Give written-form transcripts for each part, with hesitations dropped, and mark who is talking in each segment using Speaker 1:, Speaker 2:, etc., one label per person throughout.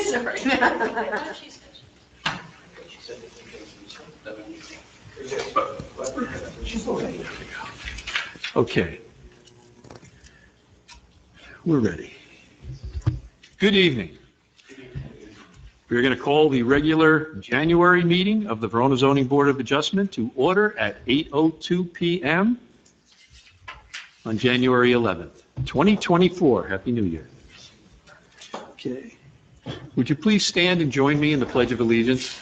Speaker 1: Sorry.
Speaker 2: Okay. We're ready. Good evening. We're going to call the regular January meeting of the Verona Zoning Board of Adjustment to order at 8:02 p.m. on January 11th, 2024. Happy New Year. Okay. Would you please stand and join me in the Pledge of Allegiance?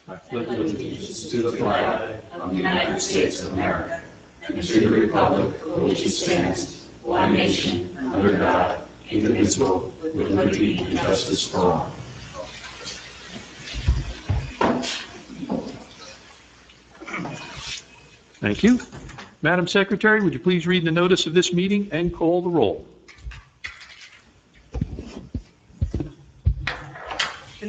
Speaker 2: I pledge allegiance to the flag of the United States of America and to the republic for which it stands, one nation, under God, indivisible, with liberty and justice for all. Thank you. Madam Secretary, would you please read the notice of this meeting and call the roll?
Speaker 3: The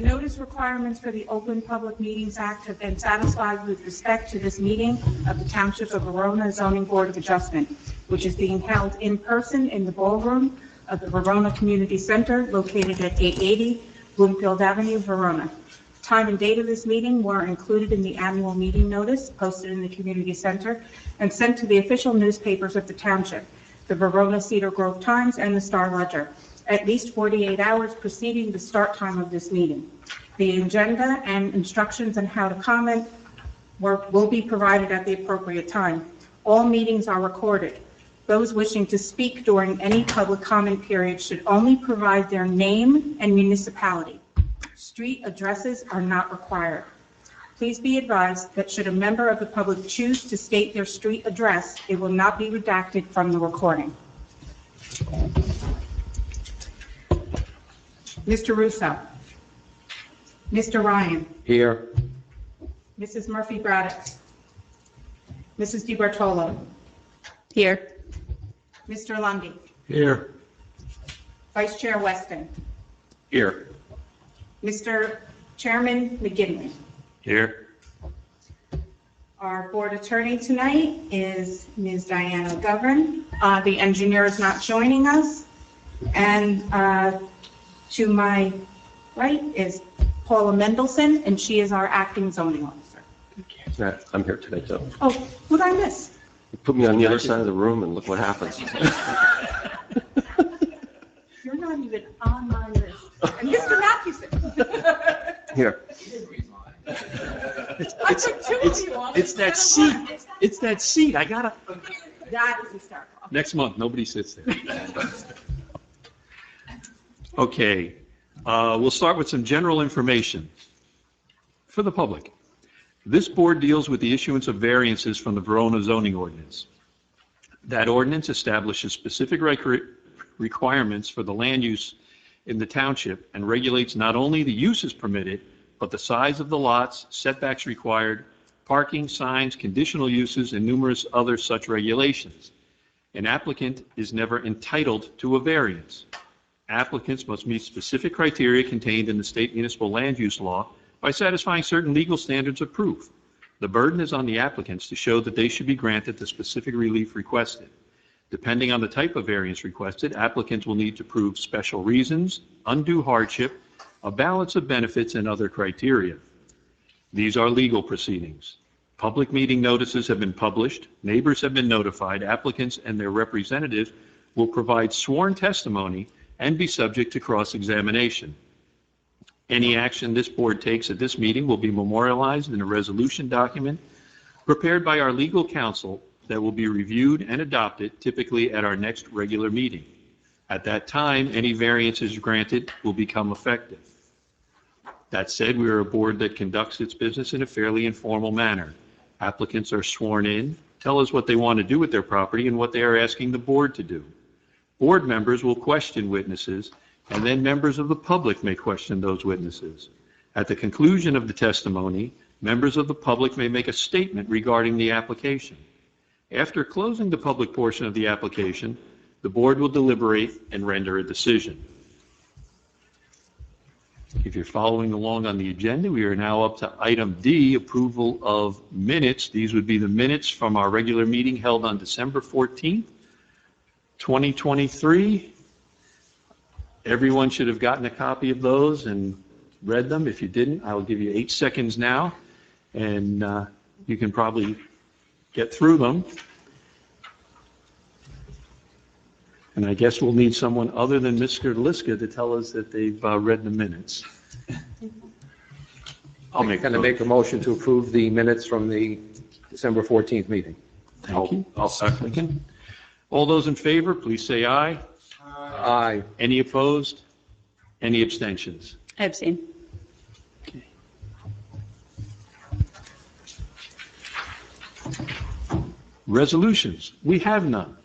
Speaker 3: notice requirements for the Open Public Meetings Act have been satisfied with respect to this meeting of the Township of Verona Zoning Board of Adjustment, which is being held in person in the ballroom of the Verona Community Center located at 880 Bloomfield Avenue, Verona. Time and date of this meeting were included in the annual meeting notice posted in the Community Center and sent to the official newspapers of the Township, the Verona Cedar Grove Times and the Star Ledger, at least 48 hours preceding the start time of this meeting. The agenda and instructions on how to comment will be provided at the appropriate time. All meetings are recorded. Those wishing to speak during any public comment period should only provide their name and municipality. Street addresses are not required. Please be advised that should a member of the public choose to state their street address, it will not be redacted from the recording. Mr. Russo. Mr. Ryan.
Speaker 2: Here.
Speaker 3: Mrs. Murphy Braddock. Mrs. DiBartolo. Here. Mr. Lundy.
Speaker 2: Here.
Speaker 3: Vice Chair Weston.
Speaker 2: Here.
Speaker 3: Mr. Chairman McGinley.
Speaker 2: Here.
Speaker 3: Our board attorney tonight is Ms. Diana Govern. The engineer is not joining us. And to my right is Paula Mendelson, and she is our acting zoning officer.
Speaker 4: I'm here today, too.
Speaker 3: Oh, what did I miss?
Speaker 4: You put me on the other side of the room and look what happens.
Speaker 3: You're not even on my list. And Mr. Mathewson.
Speaker 4: Here.
Speaker 2: It's that seat. It's that seat. I gotta.
Speaker 3: That is a start.
Speaker 2: Next month, nobody sits there. Okay, we'll start with some general information for the public. This board deals with the issuance of variances from the Verona zoning ordinance. That ordinance establishes specific requirements for the land use in the township and regulates not only the uses permitted, but the size of the lots, setbacks required, parking, signs, conditional uses, and numerous other such regulations. An applicant is never entitled to a variance. Applicants must meet specific criteria contained in the state municipal land use law by satisfying certain legal standards of proof. The burden is on the applicants to show that they should be granted the specific relief requested. Depending on the type of variance requested, applicants will need to prove special reasons, undue hardship, a balance of benefits, and other criteria. These are legal proceedings. Public meeting notices have been published, neighbors have been notified, applicants and their representatives will provide sworn testimony and be subject to cross-examination. Any action this board takes at this meeting will be memorialized in a resolution document prepared by our legal counsel that will be reviewed and adopted typically at our next regular meeting. At that time, any variances granted will become effective. That said, we are a board that conducts its business in a fairly informal manner. Applicants are sworn in, tell us what they want to do with their property and what they are asking the board to do. Board members will question witnesses, and then members of the public may question those witnesses. At the conclusion of the testimony, members of the public may make a statement regarding the application. After closing the public portion of the application, the board will deliberate and render a decision. If you're following along on the agenda, we are now up to item D, approval of minutes. These would be the minutes from our regular meeting held on December 14th, 2023. Everyone should have gotten a copy of those and read them. If you didn't, I will give you 8 seconds now, and you can probably get through them. And I guess we'll need someone other than Mr. Liska to tell us that they've read the minutes.
Speaker 5: I'm going to make a motion to approve the minutes from the December 14th meeting.
Speaker 2: Thank you. I'll second. All those in favor, please say aye.
Speaker 5: Aye.
Speaker 2: Any opposed? Any abstentions?
Speaker 1: I abstain.
Speaker 2: Okay. Resolutions. We have none.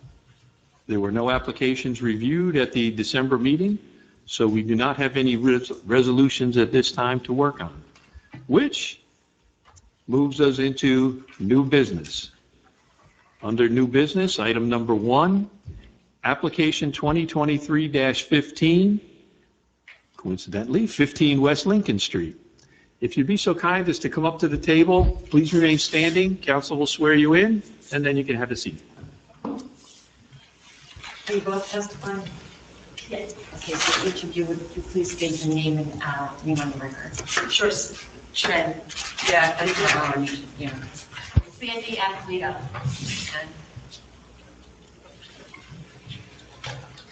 Speaker 2: There were no applications reviewed at the December meeting, so we do not have any resolutions at this time to work on, which moves us into new business. Under new business, item number 1, application 2023-15, coincidentally, 15 West Lincoln Street. If you'd be so kind as to come up to the table, please remain standing. Council will swear you in, and then you can have a seat.
Speaker 6: Are you both testifying? Yes. Okay, so each of you, would you please state your name and name on the record?
Speaker 1: Sure.
Speaker 6: Shred.
Speaker 1: Yeah, I do.
Speaker 6: Yeah.
Speaker 1: Sandy Athleta.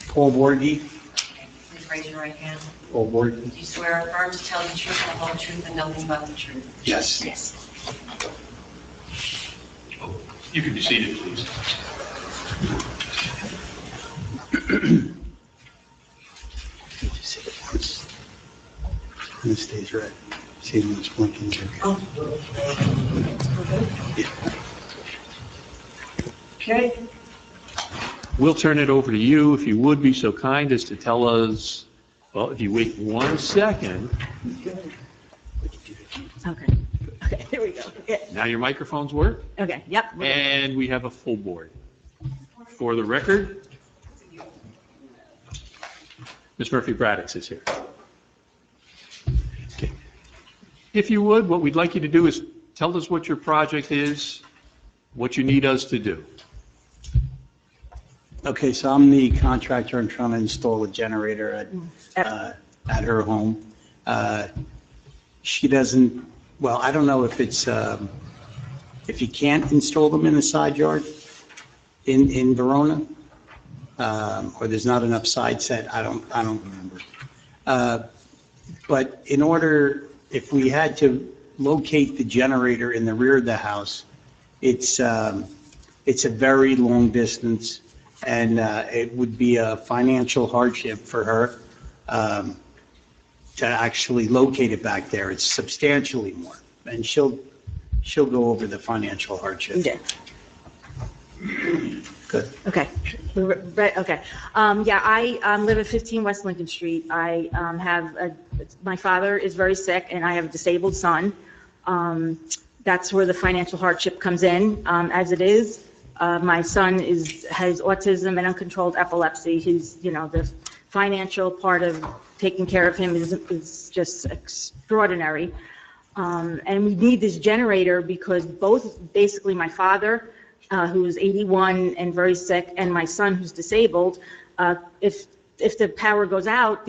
Speaker 7: Paul Borghi.
Speaker 6: Okay, please raise your right hand.
Speaker 7: Paul Borghi.
Speaker 6: Do you swear or affirm to tell the truth, the whole truth, and nothing but the truth?
Speaker 7: Yes.
Speaker 6: Yes.
Speaker 2: You can be seated, please.
Speaker 7: And it stays red. See when it's blinking.
Speaker 6: Oh.
Speaker 1: Okay.
Speaker 2: We'll turn it over to you, if you would be so kind as to tell us, well, if you wait 1 second.
Speaker 1: Okay. Okay, here we go. Yeah.
Speaker 2: Now your microphones work,
Speaker 1: Okay, yep.
Speaker 2: and we have a full board. For the record, Ms. Murphy-Braddock is here. Okay. If you would, what we'd like you to do is tell us what your project is, what you need us to do.
Speaker 7: Okay, so I'm the contractor. I'm trying to install a generator at her home. She doesn't, well, I don't know if it's, if you can't install them in the side yard in Verona, or there's not enough side set, I don't remember. But in order, if we had to locate the generator in the rear of the house, it's a very long distance, and it would be a financial hardship for her to actually locate it back there. It's substantially more, and she'll go over the financial hardship.
Speaker 1: Yeah.
Speaker 7: Good.
Speaker 1: Okay. Okay. Yeah, I live at 15 West Lincoln Street. I my father is very sick, and I have a disabled son. That's where the financial hardship comes in. As it is, my son has autism and uncontrolled epilepsy. He's, the financial part of taking care of him is just extraordinary. And we need this generator because basically my father, who is 81 and very sick, and my son who's disabled, if the power goes out,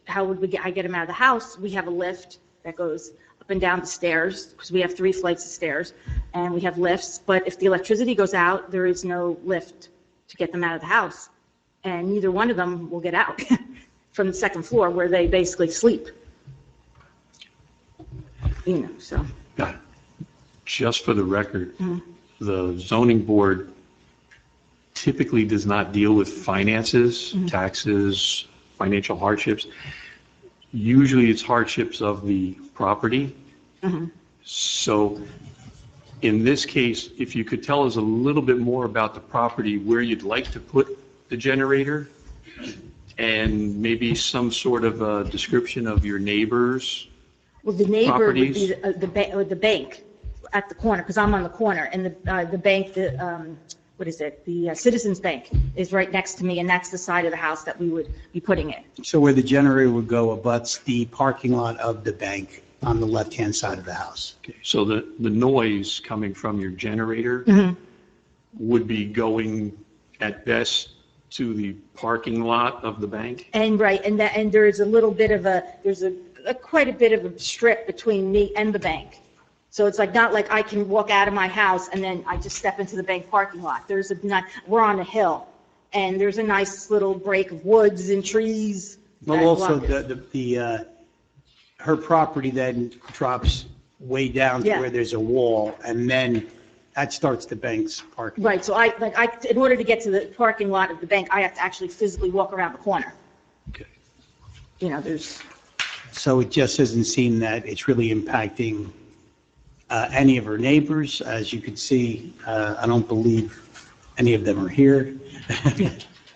Speaker 1: how would I get him out of the house? We have a lift that goes up and down the stairs because we have 3 flights of stairs, and we have lifts. But if the electricity goes out, there is no lift to get them out of the house, and neither one of them will get out from the second floor where they basically sleep. So.
Speaker 2: Got it. Just for the record, the zoning board typically does not deal with finances, taxes, financial hardships. Usually it's hardships of the property. So in this case, if you could tell us a little bit more about the property, where you'd like to put the generator, and maybe some sort of a description of your neighbors.
Speaker 1: Well, the neighbor
Speaker 2: Properties.
Speaker 1: would be the bank at the corner, because I'm on the corner, and the bank, what is it? The Citizens Bank is right next to me, and that's the side of the house that we would be putting it.
Speaker 7: So where the generator would go abuts the parking lot of the bank on the left-hand side of the house.
Speaker 2: Okay, so the noise coming from your generator
Speaker 1: Mhm.
Speaker 2: would be going at best to the parking lot of the bank?
Speaker 1: And right, and there is a little bit of there's quite a bit of a strip between me and the bank. So it's like, not like I can walk out of my house and then I just step into the bank parking lot. We're on a hill, and there's a nice little break of woods and trees.
Speaker 7: Well,
Speaker 1: that
Speaker 7: also,
Speaker 1: block it.
Speaker 7: her property then drops way down to
Speaker 1: Yeah.
Speaker 7: where there's a wall, and then that starts the bank's parking.
Speaker 1: Right, so in order to get to the parking lot of the bank, I have to actually physically walk around the corner.
Speaker 2: Okay.
Speaker 1: You know, there's,
Speaker 7: So it just doesn't seem that it's really impacting any of her neighbors. As you can see, I don't believe any of them are here.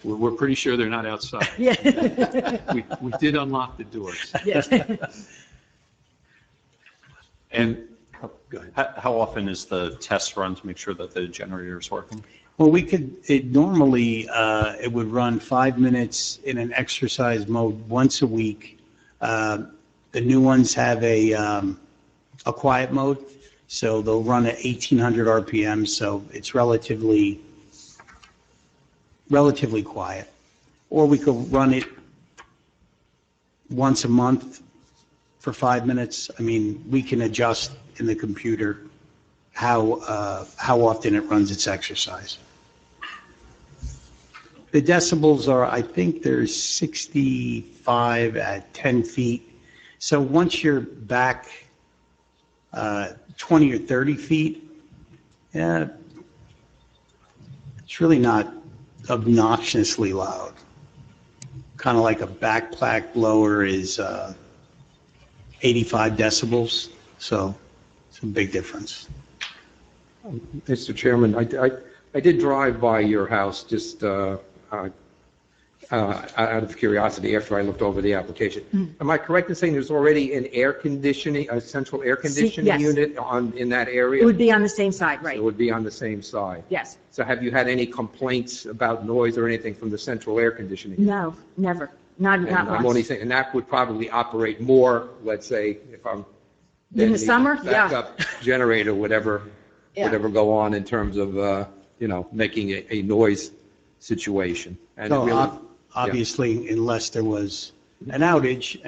Speaker 2: We're pretty sure they're not outside.
Speaker 1: yeah,
Speaker 2: We did unlock the doors.
Speaker 1: yeah.
Speaker 2: And, go ahead.
Speaker 8: How often is the test run to make sure that the generator is working?
Speaker 7: Well, normally, it would run 5 minutes in an exercise mode once a week. The new ones have a quiet mode, so they'll run at 1,800 RPM, so it's relatively quiet. Or we could run it once a month for 5 minutes. I mean, we can adjust in the computer how often it runs its exercise. The decibels are, I think there's 65 at 10 feet. So once you're back 20 or 30 feet, yeah, it's really not obnoxiously loud. Kind of like a backpack blower is 85 decibels, so it's a big difference.
Speaker 5: Mr. Chairman, I did drive by your house just out of curiosity after I looked over the application. Am I correct in saying there's already an air conditioning, a central air conditioning
Speaker 1: yes.
Speaker 5: unit in that area?
Speaker 1: It would be on the same side,
Speaker 5: So
Speaker 1: right?
Speaker 5: it would be on the same side?
Speaker 1: Yes.
Speaker 5: So have you had any complaints about noise or anything from the central air conditioning?
Speaker 1: No, never. Not
Speaker 5: And I'm only
Speaker 1: once.
Speaker 5: saying, and that would probably operate more, let's say, if I'm.
Speaker 1: In the summer? Yeah.
Speaker 5: Backup generator, whatever
Speaker 1: Yeah.
Speaker 5: go on in terms of, making a noise situation. And it
Speaker 7: So
Speaker 5: really-
Speaker 7: obviously, unless there was an outage,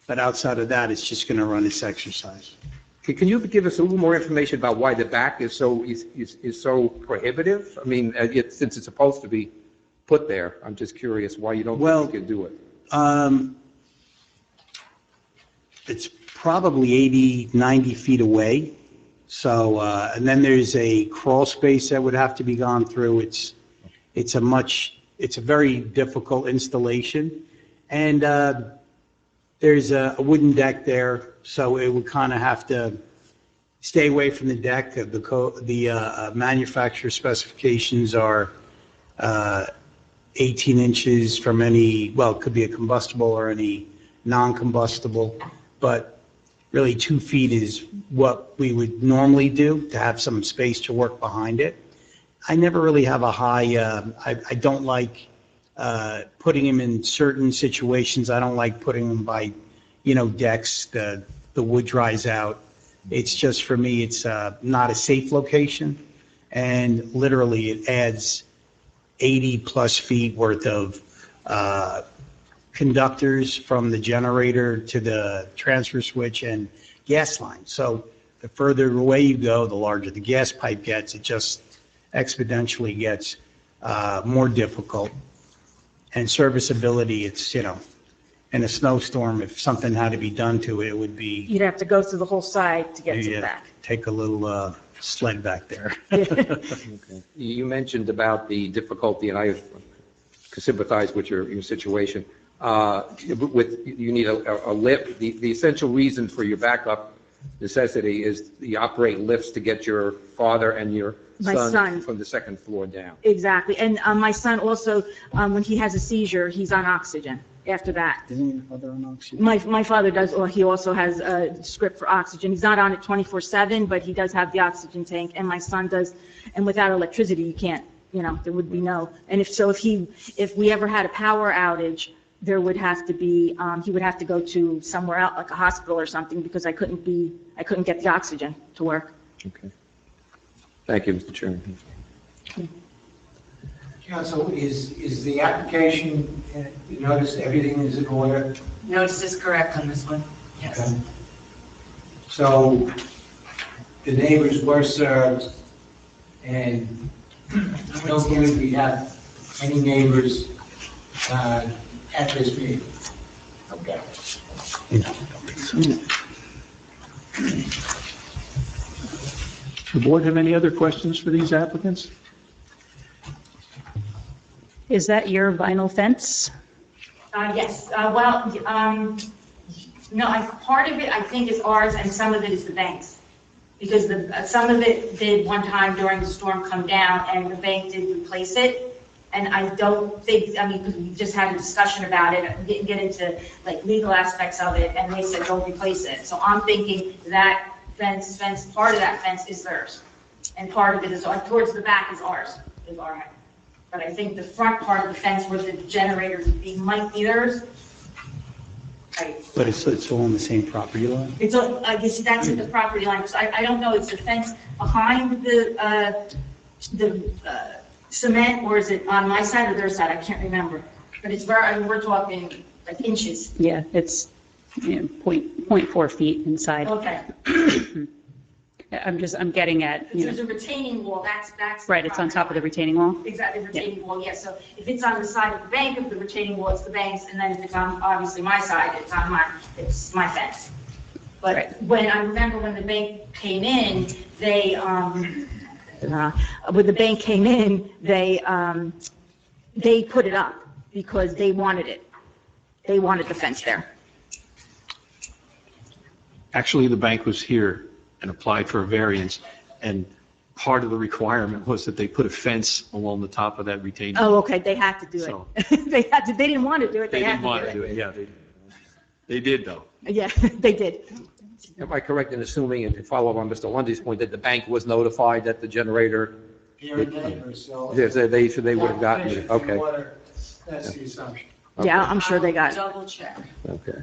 Speaker 7: but outside of that, it's just going to run its exercise.
Speaker 5: Can you give us a little more information about why the back is so prohibitive? I mean, since it's supposed to be put there, I'm just curious why you don't think you could do it.
Speaker 7: It's probably 80, 90 feet away. So, and then there's a crawl space that would have to be gone through. It's a very difficult installation. And there's a wooden deck there, so it would kind of have to stay away from the deck. The manufacturer specifications are 18 inches from any, well, it could be a combustible or any non-combustible, but really 2 feet is what we would normally do to have some space to work behind it. I never really have a high, I don't like putting him in certain situations. I don't like putting him by, decks, the wood dries out. It's just, for me, it's not a safe location. And literally it adds 80 plus feet worth of conductors from the generator to the transfer switch and gas line. So the further away you go, the larger the gas pipe gets. It just exponentially gets more difficult. And serviceability, it's, in a snowstorm, if something had to be done to it, it would be,
Speaker 1: You'd have to go through the whole side to get to the
Speaker 7: you
Speaker 1: back.
Speaker 7: take a little sled back there.
Speaker 5: You mentioned about the difficulty, and I sympathize with your situation. You need a lift. The essential reason for your backup necessity is you operate lifts to get your father and your
Speaker 1: My
Speaker 5: son
Speaker 1: son.
Speaker 5: from the second floor down.
Speaker 1: Exactly. And my son also, when he has a seizure, he's on oxygen. after that.
Speaker 7: Isn't your father on oxygen?
Speaker 1: My father does, or he also has a script for oxygen. He's not on it 24/7, but he does have the oxygen tank, and my son does. And without electricity, you can't, there would be no. And if we ever had a power outage, there would have to be, he would have to go to somewhere else, like a hospital or something, because I couldn't get the oxygen to work.
Speaker 5: Okay. Thank you, Mr. Chairman.
Speaker 9: Council, is the application, you notice everything is in order?
Speaker 6: Notice is correct on this one. Yes.
Speaker 9: Okay. So the neighbors were served, and I don't believe we have any neighbors at this meeting. Okay.
Speaker 2: The board have any other questions for these applicants?
Speaker 10: Is that your vinyl fence?
Speaker 1: Yes, no, part of it I think is ours and some of it is the bank's. Because some of it did one time during the storm come down and the bank did replace it. And I don't think, because we just had a discussion about it, we didn't get into like legal aspects of it, and they said don't replace it. So I'm thinking that fence, part of that fence is theirs. And part of it is, towards the back is ours, is all right. But I think the front part of the fence where the generators might be theirs. Right.
Speaker 7: But it's all on the same property line?
Speaker 1: I guess that's at the property line, because I don't know, it's the fence behind the cement, or is it on my side or their side? I can't remember. But it's we're talking like inches.
Speaker 10: Yeah, it's 0.4 feet inside.
Speaker 1: Okay.
Speaker 10: I'm getting at,
Speaker 1: There's a retaining wall, that's.
Speaker 10: right, it's on top of the retaining wall?
Speaker 1: Exactly, retaining wall, yes. So if it's on the side of the bank of the retaining wall, it's the bank's, and then if it's on, obviously, my side, it's my fence. But
Speaker 10: Right.
Speaker 1: I remember when the bank came in, they put it up because they wanted it. They wanted the fence there.
Speaker 2: Actually, the bank was here and applied for a variance, and part of the requirement was that they put a fence along the top of that retaining.
Speaker 1: Oh, okay, they had to do
Speaker 2: So-
Speaker 1: it. They didn't want to do it,
Speaker 2: They
Speaker 1: they had
Speaker 2: didn't want to
Speaker 1: to
Speaker 2: do it, yeah, they did though.
Speaker 1: Yeah, they did.
Speaker 5: Am I correct in assuming, and to follow up on Mr. Lundy's point, that the bank was notified that the generator,
Speaker 9: Here and neighbors, so.
Speaker 5: yes, they would have gotten it? Okay.
Speaker 9: That's the assumption.
Speaker 1: Yeah, I'm sure they got it.
Speaker 6: Double check.
Speaker 5: Okay.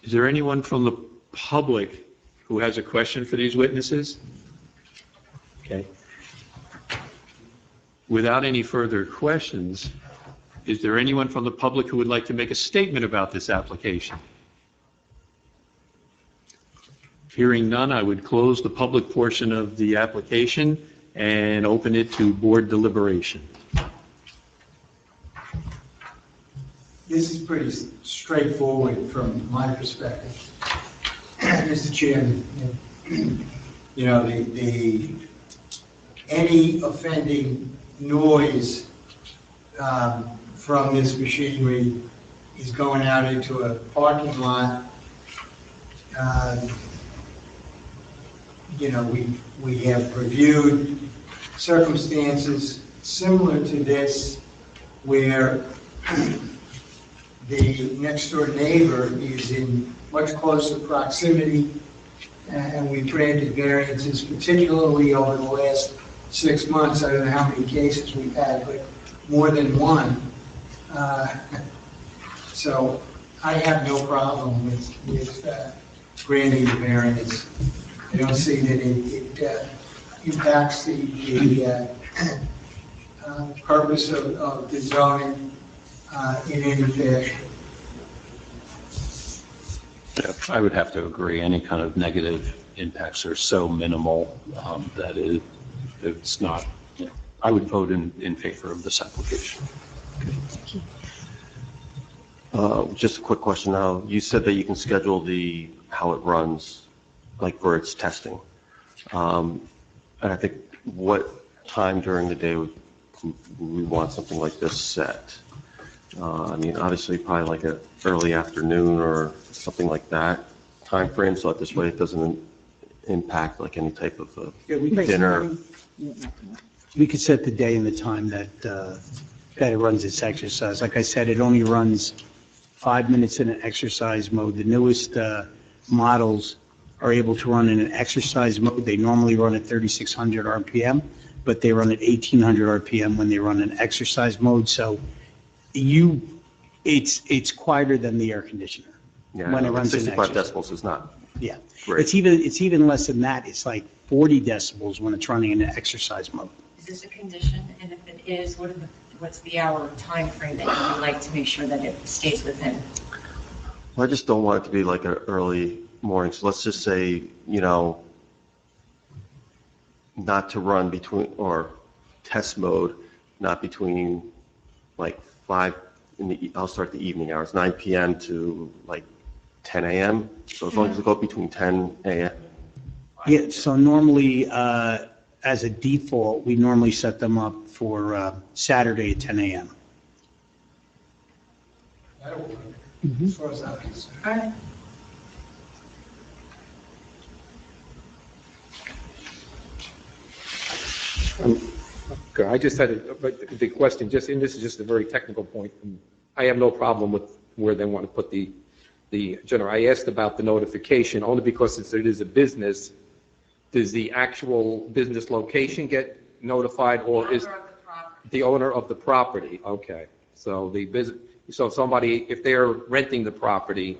Speaker 2: Is there anyone from the public who has a question for these witnesses? Okay. Without any further questions, is there anyone from the public who would like to make a statement about this application? Hearing none, I would close the public portion of the application and open it to board deliberation.
Speaker 9: This is pretty straightforward from my perspective. Mr. Chairman, any offending noise from this machinery is going out into a parking lot. We have reviewed circumstances similar to this where the next door neighbor is in much closer proximity, and we granted variances, particularly over the last 6 months. I don't know how many cases we've had, but more than one. So I have no problem with granting the variance. I don't see that it impacts the purpose of the zoning in any fashion.
Speaker 8: Yeah, I would have to agree. Any kind of negative impacts are so minimal that it's not, I would vote in favor of this application.
Speaker 4: Just a quick question now. You said that you can schedule how it runs, like for its testing. And I think what time during the day would we want something like this set? Obviously probably like an early afternoon or something like that time frame, so that this way it doesn't impact like any type of
Speaker 7: Yeah, we could-
Speaker 4: dinner.
Speaker 7: We could set the day and the time that that it runs its exercise. Like I said, it only runs 5 minutes in an exercise mode. The newest models are able to run in an exercise mode. They normally run at 3,600 RPM, but they run at 1,800 RPM when they run in exercise mode. So it's quieter than the air conditioner.
Speaker 4: Yeah,
Speaker 7: When it
Speaker 4: but
Speaker 7: runs in
Speaker 4: 65
Speaker 7: exercise.
Speaker 4: decibels is not
Speaker 7: Yeah.
Speaker 4: great.
Speaker 7: It's even less than that. It's like 40 decibels when it's running in an exercise mode.
Speaker 6: Is this a condition? And if it is, what's the hour time frame that you would like to make sure that it stays within?
Speaker 4: Well, I just don't want it to be like an early morning, so let's just say, not to run between, or test mode, not between like 5, I'll start the evening hours, 9 PM to like 10 AM. So as long as we go between 10 AM.
Speaker 7: Yeah, so normally, as a default, we normally set them up for Saturday at 10 a.m.
Speaker 9: That'll work, as far as I'm concerned.
Speaker 6: All right.
Speaker 5: Okay, I just had the question, and this is just a very technical point. I have no problem with where they want to put the generator. I asked about the notification only because since it is a business, does the actual business location get notified, or is the owner of the property? Okay, so somebody, if they're renting the property,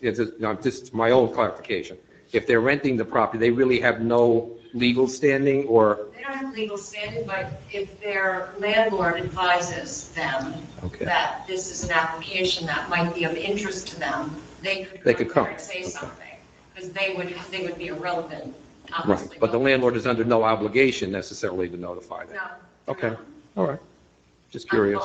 Speaker 5: just my own clarification. If they're renting the property, they really have no legal standing, or?
Speaker 6: They don't have legal standing, but if their landlord advises them
Speaker 5: Okay.
Speaker 6: that this is an application that might be of interest to them, they could
Speaker 5: come.
Speaker 6: there and say something, because they would be irrelevant,
Speaker 5: Right,
Speaker 6: obviously.
Speaker 5: but the landlord is under no obligation necessarily to notify them.
Speaker 6: No.
Speaker 5: Okay, all right, just curious.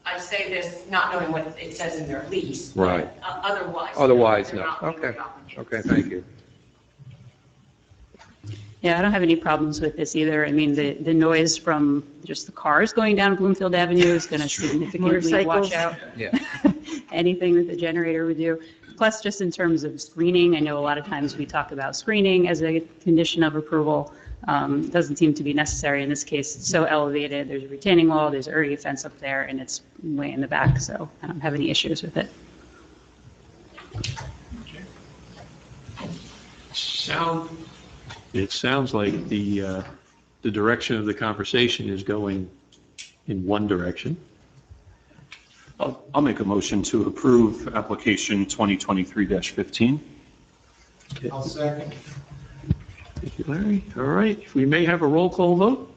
Speaker 6: I say this not knowing what it says in their lease. but,
Speaker 5: Right.
Speaker 6: Otherwise.
Speaker 5: No.
Speaker 6: they're not legally
Speaker 5: Okay,
Speaker 6: obligated.
Speaker 5: okay, thank you.
Speaker 10: Yeah, I don't have any problems with this either. I mean, the noise from just the cars going down Bloomfield Avenue is going to significantly watch
Speaker 1: Motorcycles.
Speaker 10: out
Speaker 5: Yeah.
Speaker 10: anything that the generator would do. Plus, just in terms of screening, I know a lot of times we talk about screening as a condition of approval. Doesn't seem to be necessary in this case. It's so elevated. There's a retaining wall, there's already a fence up there, and it's way in the back, so I don't have any issues with it.
Speaker 2: It sounds like the direction of the conversation is going in one direction.
Speaker 8: I'll make a motion to approve application 2023-15.
Speaker 9: I'll second.
Speaker 2: Thank you, Larry. All right, we may have a roll call vote.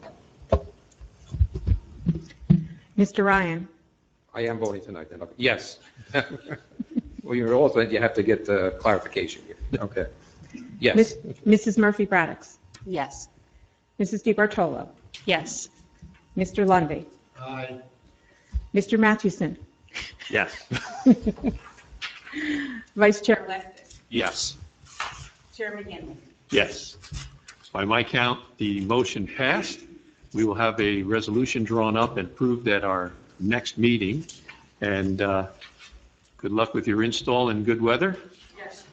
Speaker 11: Mr. Ryan,
Speaker 5: I am voting tonight, then. Yes. Well, you have to get clarification here. Okay. Yes.
Speaker 11: Mrs. Murphy Braddix,
Speaker 10: Yes.
Speaker 11: Mrs. DiBartolo,
Speaker 10: Yes.
Speaker 11: Mr. Lundy,
Speaker 9: Aye.
Speaker 11: Mr. Mathewson,
Speaker 2: Yes.
Speaker 11: Vice Chair Lefton,
Speaker 8: Yes.
Speaker 11: Chair McGinley.
Speaker 2: Yes. By my count, the motion passed. We will have a resolution drawn up and approved at our next meeting. And good luck with your install in good weather.
Speaker 6: Yes.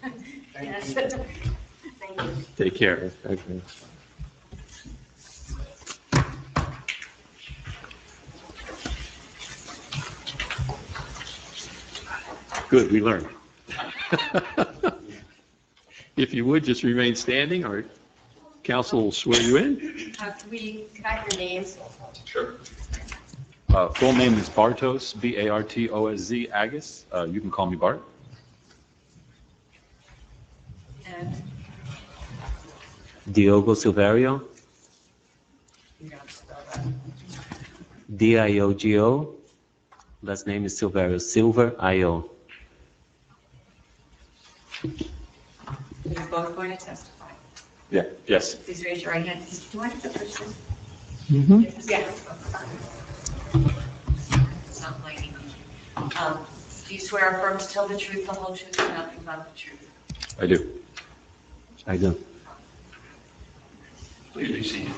Speaker 6: Yes. Thank you.
Speaker 2: Take care. Good, we learned. If you would, just remain standing, our council will swear you in.
Speaker 6: Can I have your names?
Speaker 8: Sure. Full name is Bartos, Bartosz Agus. You can call me Bart.
Speaker 6: And
Speaker 12: Diogo Silverio,
Speaker 6: you got to spell that.
Speaker 12: Diogo. Last name is Silverio, Silver I.O.
Speaker 6: You're both going to testify.
Speaker 8: Yeah, yes.
Speaker 6: Please raise your right hand. Do I have to push this? Yes. It's not blanking. Do you swear or affirm to tell the truth, the whole truth, and nothing but the truth?
Speaker 8: I do.
Speaker 12: I do.
Speaker 2: Please be seated.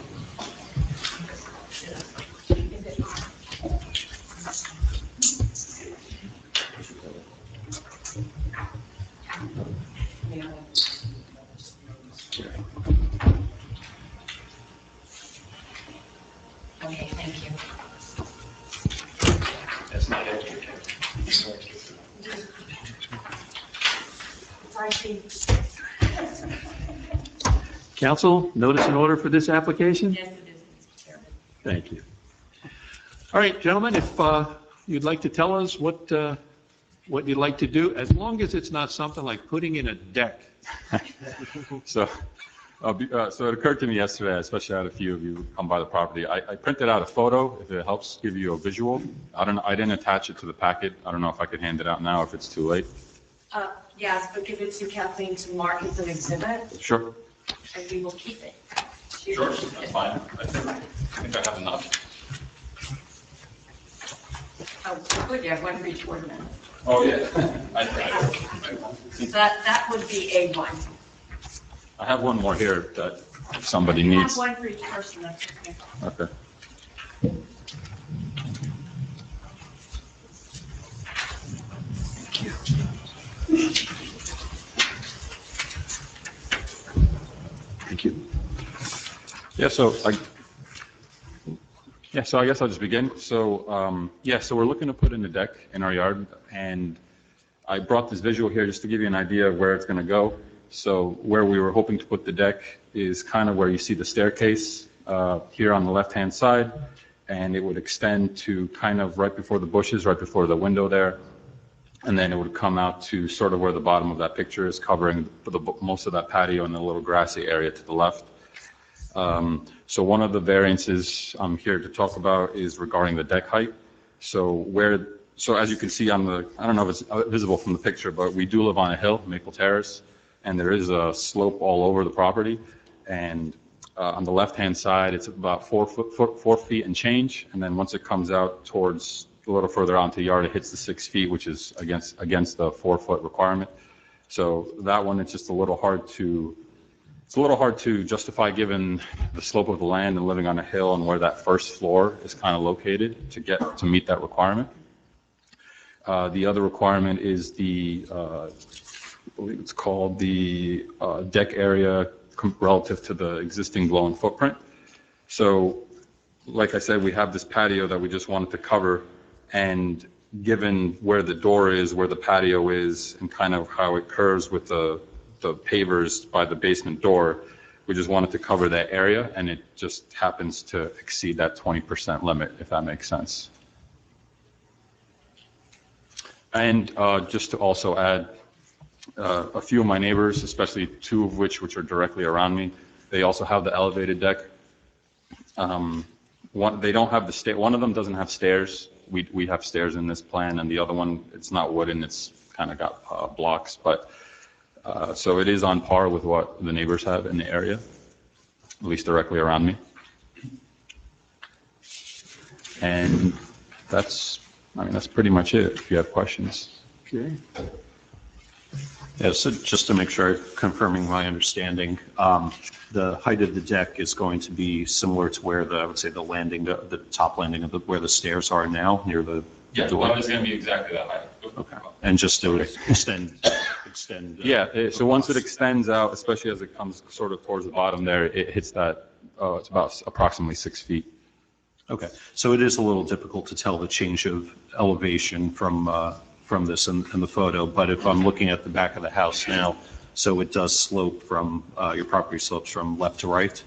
Speaker 6: Okay, thank you.
Speaker 2: Council, notice and order for this application?
Speaker 6: Yes, it is, Mr. Chairman.
Speaker 2: Thank you. All right, gentlemen, if you'd like to tell us what you'd like to do, as long as it's not something like putting in a deck.
Speaker 13: So it occurred to me yesterday, I especially had a few of you come by the property. I printed out a photo, if it helps give you a visual. I didn't attach it to the packet. I don't know if I could hand it out now if it's too late.
Speaker 6: Yes, but give it to Kathleen to mark as an exhibit,
Speaker 13: Sure.
Speaker 6: and we will keep it.
Speaker 13: Sure, that's fine. I think I have enough.
Speaker 6: Oh, good, you have one for each board member.
Speaker 13: Oh, yeah.
Speaker 6: That would be A1.
Speaker 13: I have one more here that if somebody
Speaker 6: You have
Speaker 13: needs.
Speaker 6: one for each person, that's okay.
Speaker 13: Okay.
Speaker 2: Thank you.
Speaker 13: So I guess I'll just begin. So we're looking to put in a deck in our yard, and I brought this visual here just to give you an idea of where it's going to go. So where we were hoping to put the deck is kind of where you see the staircase here on the left-hand side, and it would extend to kind of right before the bushes, right before the window there, and then it would come out to sort of where the bottom of that picture is, covering most of that patio and the little grassy area to the left. So one of the variances I'm here to talk about is regarding the deck height. So as you can see on I don't know if it's visible from the picture, but we do live on a hill, Maple Terrace, and there is a slope all over the property. And on the left-hand side, it's about 4 feet and change. And then once it comes out towards a little further onto the yard, it hits the 6 feet, which is against the 4-foot requirement. So that one, it's just a little hard to justify given the slope of the land and living on a hill and where that first floor is kind of located to meet that requirement. The other requirement is I believe it's called the deck area relative to the existing blown footprint. So like I said, we have this patio that we just wanted to cover, and given where the door is, where the patio is, and kind of how it curves with the pavers by the basement door, we just wanted to cover that area, and it just happens to exceed that 20% limit, if that makes sense. And just to also add, a few of my neighbors, especially 2 of which are directly around me, they also have the elevated deck. They don't have one of them doesn't have stairs. We have stairs in this plan, and the other one, it's not wooden, it's kind of got blocks, but so it is on par with what the neighbors have in the area, at least directly around me. And that's pretty much it, if you have questions.
Speaker 2: Okay.
Speaker 8: Yeah, so just to make sure I'm confirming my understanding, the height of the deck is going to be similar to where I would say the landing, the top landing of where the stairs are now, near the door?
Speaker 13: Well, it's going to be exactly that height.
Speaker 8: Okay. And just to extend.
Speaker 13: Yeah, so once it extends out, especially as it comes sort of towards the bottom there, it hits that, it's about approximately 6 feet.
Speaker 8: Okay, so it is a little difficult to tell the change of elevation from this in the photo, but if I'm looking at the back of the house now, so it does slope from, your property slopes from left to right?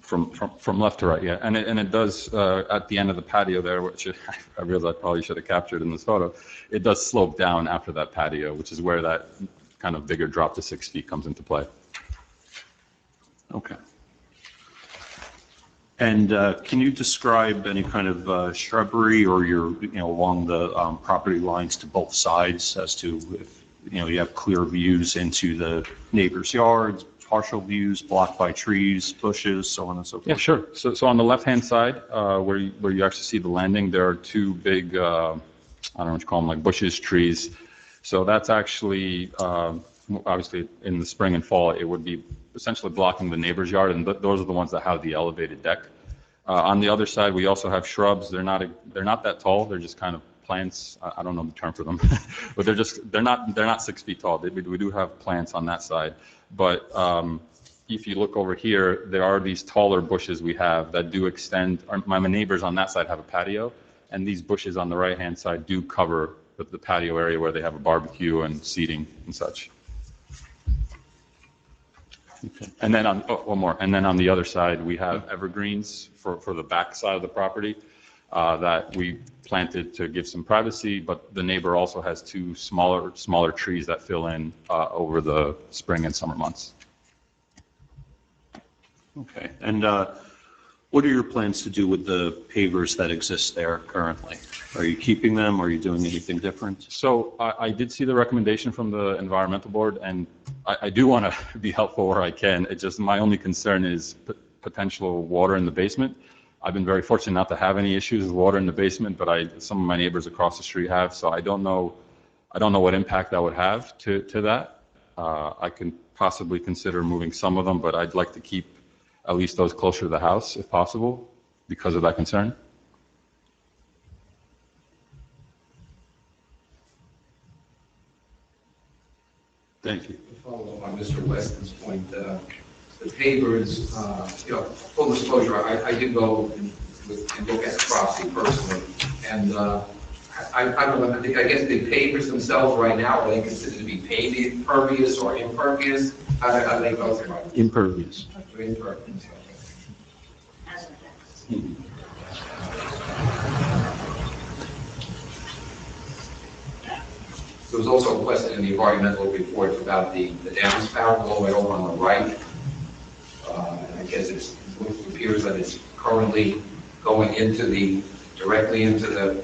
Speaker 13: From left to right, yeah. And it does, at the end of the patio there, which I realize I probably should have captured in this photo, it does slope down after that patio, which is where that kind of bigger drop to 6 feet comes into play.
Speaker 8: Okay. And can you describe any kind of shrubbery or along the property lines to both sides as to if, you have clear views into the neighbor's yards, partial views blocked by trees, bushes, so on and so forth?
Speaker 13: Yeah, sure. So on the left-hand side, where you actually see the landing, there are 2 big, I don't know what you call them, like bushes, trees. So that's actually, obviously in the spring and fall, it would be essentially blocking the neighbor's yard, and those are the ones that have the elevated deck. On the other side, we also have shrubs. They're not that tall. They're just kind of plants. I don't know the term for them, but they're not 6 feet tall. We do have plants on that side, but if you look over here, there are these taller bushes we have that do extend. My neighbors on that side have a patio, and these bushes on the right-hand side do cover the patio area where they have a barbecue and seating and such. Okay. And then one more, and then on the other side, we have evergreens for the back side of the property that we planted to give some privacy, but the neighbor also has two smaller trees that fill in over the spring and summer months.
Speaker 8: Okay. And what are your plans to do with the pavers that exist there currently? Are you keeping them? Are you doing anything different?
Speaker 13: So I did see the recommendation from the environmental board, and I do want to be helpful where I can. It just, my only concern is potential water in the basement. I've been very fortunate not to have any issues with water in the basement, but some of my neighbors across the street have, so I don't know what impact that would have to that. I can possibly consider moving some of them, but I'd like to keep at least those closer to the house if possible because of that concern.
Speaker 2: Thank you.
Speaker 5: To follow up on Mr. Weston's point, the pavers, full disclosure, I did go and look at the property personally, and I don't know, I guess the pavers themselves right now, are they considered to be paved, pervious or impervious? How do they go through?
Speaker 2: Impervious.
Speaker 5: Impervious, okay. There was also a question in the environmental report about the downspout all the way over on the right. And I guess it appears that it's currently going directly into the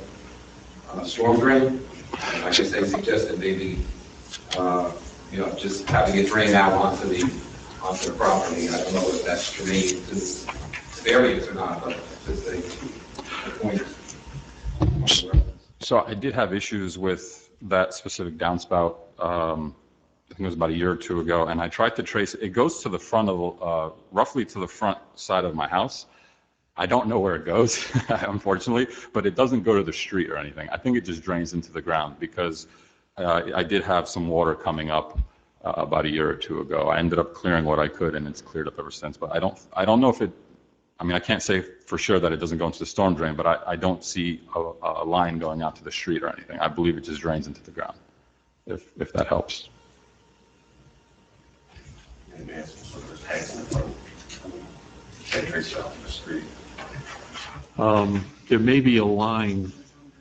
Speaker 5: storm drain. And I guess they suggested maybe, just having it drain out onto the property. I don't know if that's germane to this variance or not, but just a point.
Speaker 13: So I did have issues with that specific downspout, I think it was about a year or two ago, and I tried to trace it. It goes to the front of, roughly to the front side of my house. I don't know where it goes, unfortunately, but it doesn't go to the street or anything. I think it just drains into the ground because I did have some water coming up about a year or two ago. I ended up clearing what I could, and it's cleared up ever since. But I don't know if it, I mean, I can't say for sure that it doesn't go into the storm drain, but I don't see a line going out to the street or anything. I believe it just drains into the ground, if that helps.
Speaker 2: There may be a line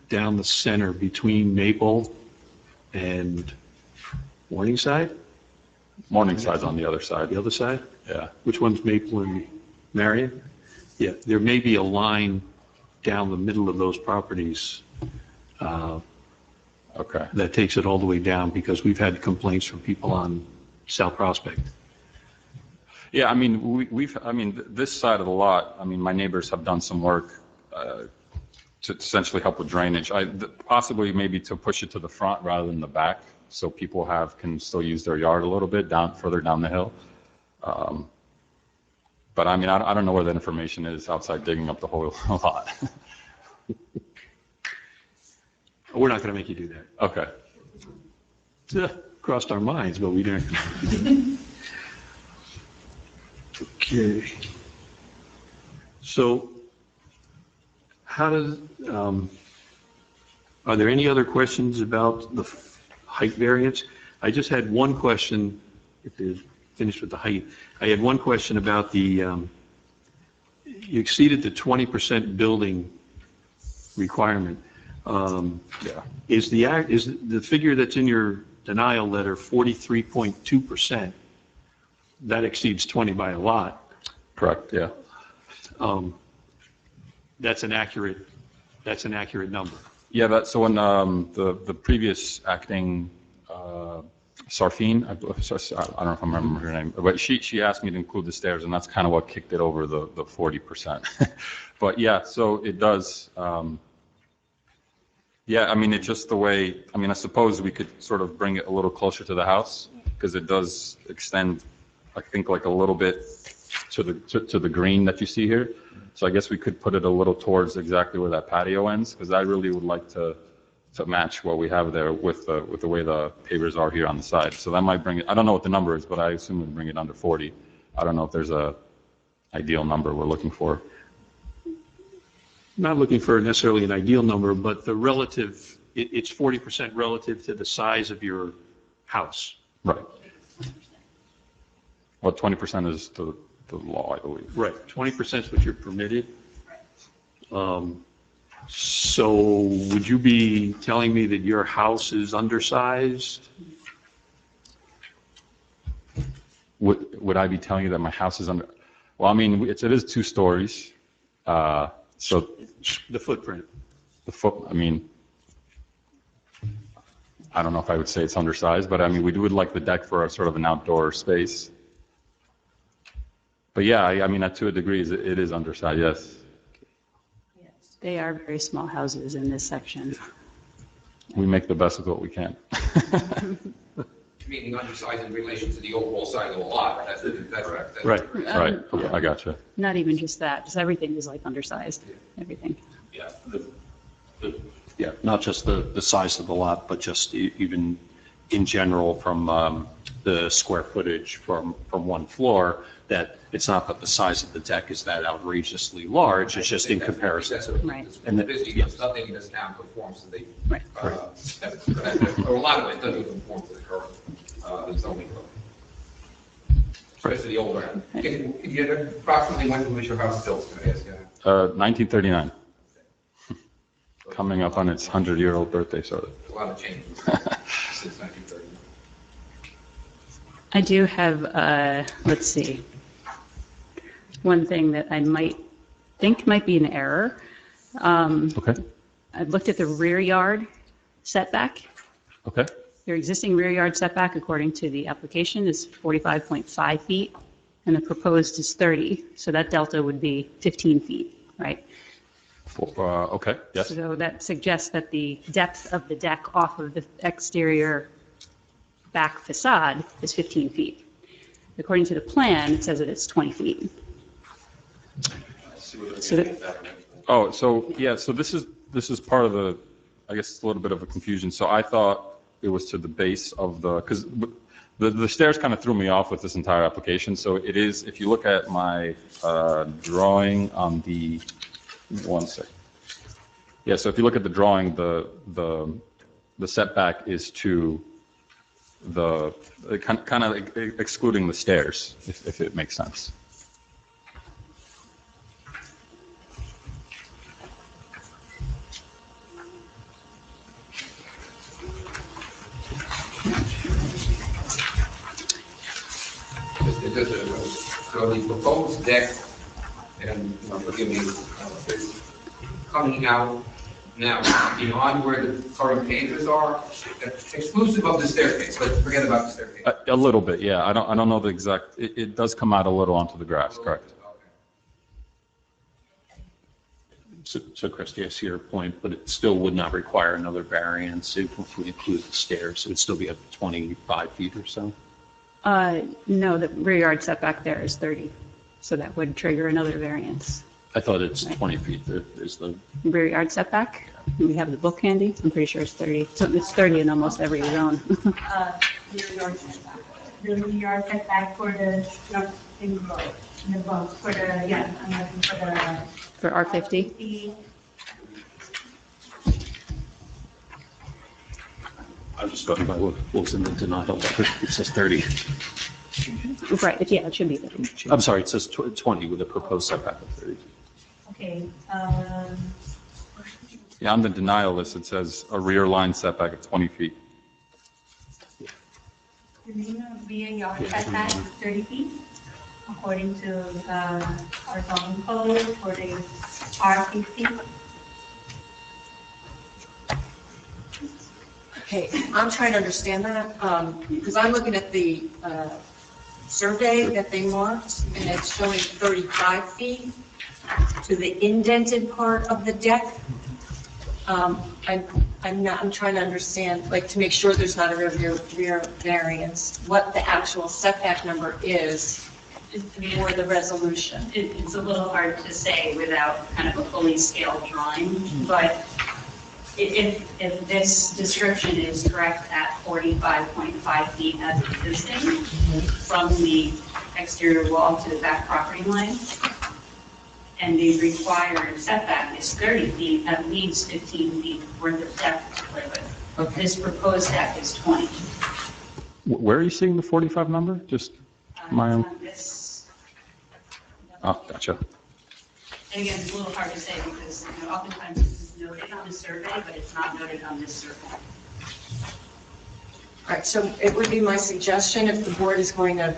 Speaker 2: down the center between Maple and Morningside?
Speaker 13: Morningside's on the other side.
Speaker 2: The other side?
Speaker 13: Yeah.
Speaker 2: Which one's Maple and Marion? Yeah, there may be a line down the middle of those properties
Speaker 13: Okay.
Speaker 2: that takes it all the way down because we've had complaints from people on South Prospect.
Speaker 13: Yeah, I mean, this side of the lot, I mean, my neighbors have done some work to essentially help with drainage. Possibly maybe to push it to the front rather than the back, so people can still use their yard a little bit further down the hill. But I mean, I don't know where that information is outside digging up the whole lot.
Speaker 2: We're not going to make you do that.
Speaker 13: Okay.
Speaker 2: Crossed our minds, but we didn't. Okay. So are there any other questions about the height variance? I just had one question, if you're finished with the height. I had one question about you exceeded the 20% building requirement.
Speaker 13: Yeah.
Speaker 2: Is the figure that's in your denial letter 43.2%? That exceeds 20 by a lot.
Speaker 13: Correct, yeah.
Speaker 2: That's an accurate number.
Speaker 13: Yeah, so when the previous acting Sarfine, I don't know if I remember her name, but she asked me to include the stairs, and that's kind of what kicked it over the 40%. But yeah, so it does. Yeah, I mean, it's just the way, I mean, I suppose we could sort of bring it a little closer to the house because it does extend, I think, like a little bit to the green that you see here. So I guess we could put it a little towards exactly where that patio ends, because I really would like to match what we have there with the way the pavers are here on the side. So that might bring it, I don't know what the number is, but I assume it would bring it under 40. I don't know if there's a ideal number we're looking for.
Speaker 2: not looking for necessarily an ideal number, but the relative, it's 40% relative to the size of your house.
Speaker 13: Right. Well, 20% is the law, I believe.
Speaker 2: Right, 20% is what you're permitted. So would you be telling me that your house is undersized?
Speaker 13: Would I be telling you that my house is under, well, I mean, it is 2 stories. So
Speaker 2: The footprint.
Speaker 13: I mean, I don't know if I would say it's undersized, but I mean, we would like the deck for a sort of an outdoor space. But yeah, I mean, to a degree, it is undersized, yes.
Speaker 10: They are very small houses in this section.
Speaker 13: We make the best of what we can.
Speaker 5: Meaning undersized in relation to the overall size of the lot, that's correct.
Speaker 2: Right.
Speaker 13: Right, I gotcha.
Speaker 10: Not even just that, just everything is like undersized, everything.
Speaker 8: Yeah, yeah, not just the size of the lot, but just even in general from the square footage from one floor, that it's not that the size of the deck is that outrageously large, it's just in comparison to.
Speaker 10: Right.
Speaker 5: And there's nothing in this town conforms to the,
Speaker 10: Right.
Speaker 5: or a lot of it doesn't conform to the current zoning code. Especially the older end. You approximately when was your house built, can I ask you?
Speaker 13: 1939. Coming up on its 100-year-old birthday, sort of.
Speaker 5: A lot of change since 1930.
Speaker 10: I do have, let's see, one thing that I think might be an error.
Speaker 13: Okay,
Speaker 10: I've looked at the rear yard setback.
Speaker 13: okay.
Speaker 10: Your existing rear yard setback, according to the application, is 45.5 feet, and the proposed is 30, so that delta would be 15 feet, right?
Speaker 13: Okay, yes.
Speaker 10: So that suggests that the depth of the deck off of the exterior back facade is 15 feet. According to the plan, it says that it's 20 feet. So
Speaker 13: Oh, so, yeah, so this is part of the, I guess it's a little bit of a confusion. So I thought it was to the base of because the stairs kind of threw me off with this entire application. So it is, if you look at my drawing on the, one sec. Yeah, so if you look at the drawing, the setback is to the, kind of excluding the stairs, if it makes sense.
Speaker 5: So the proposed deck, and forgive me, is coming out now beyond where the current pages are, exclusive of the staircase, but forget about the staircase.
Speaker 13: A little bit, yeah. I don't know the exact, it does come out a little onto the grass, correct?
Speaker 8: So Christie, I see your point, but it still would not require another variance if we include the stairs. It would still be at 25 feet or so.
Speaker 10: No, the rear yard setback there is 30, so that would trigger another variance.
Speaker 8: I thought it's 20 feet that is the,
Speaker 10: Rear yard setback, we have the book handy, I'm pretty sure it's 30. So it's 30 in almost every zone.
Speaker 14: Rear yard setback. The rear yard setback for the, not in the box, for the, yeah, I'm looking for the.
Speaker 10: For R50?
Speaker 8: I'm just going by what was in the denial letter. It says 30.
Speaker 10: Right, yeah, it should be 30.
Speaker 8: I'm sorry, it says 20 with a proposed setback of 30.
Speaker 14: Okay,
Speaker 13: Yeah, on the denial list, it says a rear line setback of 20 feet.
Speaker 14: the rear yard setback is 30 feet, according to our zoning code for the R50.
Speaker 6: Okay, I'm trying to understand that, because I'm looking at the survey that they marked, and it's showing 35 feet to the indented part of the deck. I'm trying to understand, like, to make sure there's not a rear variance, what the actual setback number is for the resolution.
Speaker 10: It's a little hard to say without kind of a fully scaled drawing, but if this description is correct at 45.5 feet as existing from the exterior wall to the back property line, and the required setback is 30 feet, that leaves 15 feet worth of deck to play with. This proposed deck is 20.
Speaker 13: Where are you seeing the 45 number? Just my own?
Speaker 10: This,
Speaker 13: Oh, gotcha.
Speaker 10: and again, it's a little hard to say because oftentimes this is noted on the survey, but it's not noted on this survey.
Speaker 6: All right, so it would be my suggestion, if the board is going to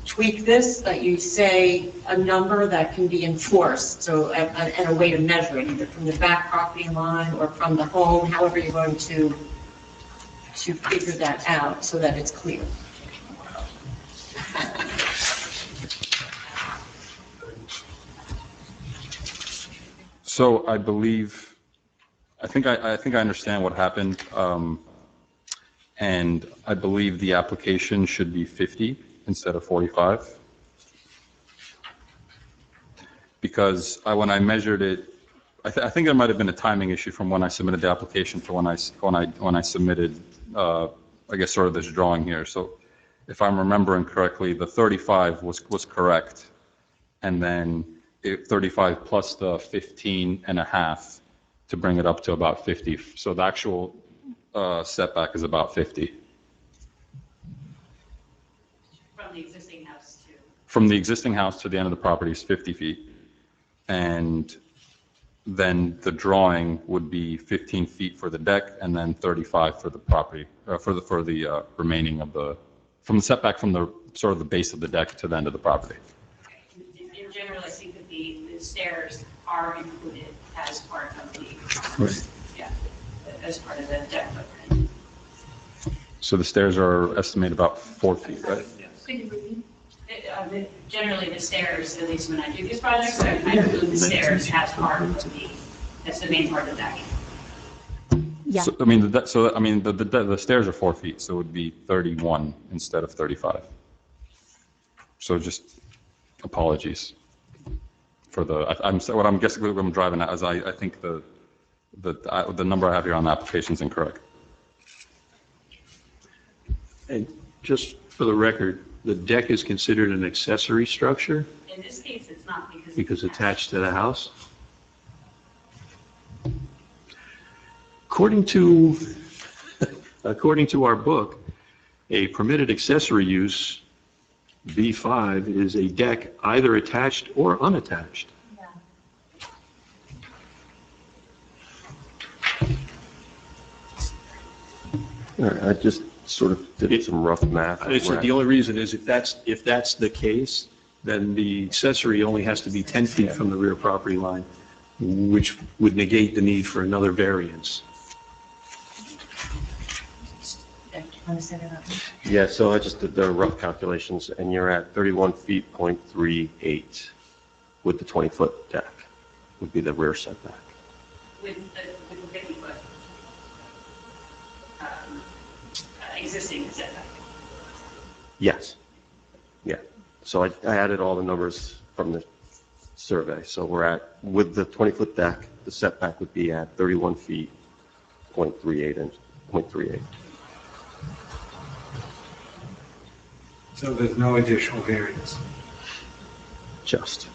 Speaker 6: tweak this, that you say a number that can be enforced, so, and a way to measure it, either from the back property line or from the home, however you're going to figure that out so that it's clear.
Speaker 13: So I think I understand what happened. And I believe the application should be 50 instead of 45. Because when I measured it, I think there might have been a timing issue from when I submitted the application to when I submitted, I guess, sort of this drawing here. So if I'm remembering correctly, the 35 was correct. And then 35 plus the 15 and a half to bring it up to about 50. So the actual setback is about 50.
Speaker 10: From the existing house to.
Speaker 13: From the existing house to the end of the property is 50 feet. And then the drawing would be 15 feet for the deck and then 35 for the property, for the remaining of from the setback from the sort of the base of the deck to the end of the property.
Speaker 10: In general, I think that the stairs are included as part of the,
Speaker 13: Right.
Speaker 10: yeah, as part of the deck footprint.
Speaker 13: So the stairs are estimated about 4 feet, right?
Speaker 10: Generally, the stairs, at least when I do these projects, I include the stairs as part of that's the main part of the deck.
Speaker 11: Yeah.
Speaker 13: So, the stairs are 4 feet, so it would be 31 instead of 35. So just apologies for what I'm guessing what I'm driving at is I think the number I have here on the application is incorrect.
Speaker 2: And just for the record, the deck is considered an accessory structure
Speaker 10: In this case, it's not
Speaker 2: because attached to the house? According to our book, a permitted accessory use, B5, is a deck either attached or unattached.
Speaker 4: All right, I just sort of did some rough math.
Speaker 2: I said the only reason is if that's the case, then the accessory only has to be 10 feet from the rear property line, which would negate the need for another variance.
Speaker 4: Yeah, so I just did the rough calculations, and you're at 31 feet, .38 with the 20-foot deck would be the rear setback.
Speaker 10: with the 50-foot existing setback.
Speaker 4: Yes. Yeah. So I added all the numbers from the survey. So we're at, with the 20-foot deck, the setback would be at 31 feet, .38.
Speaker 9: So there's no additional variance.
Speaker 4: Just.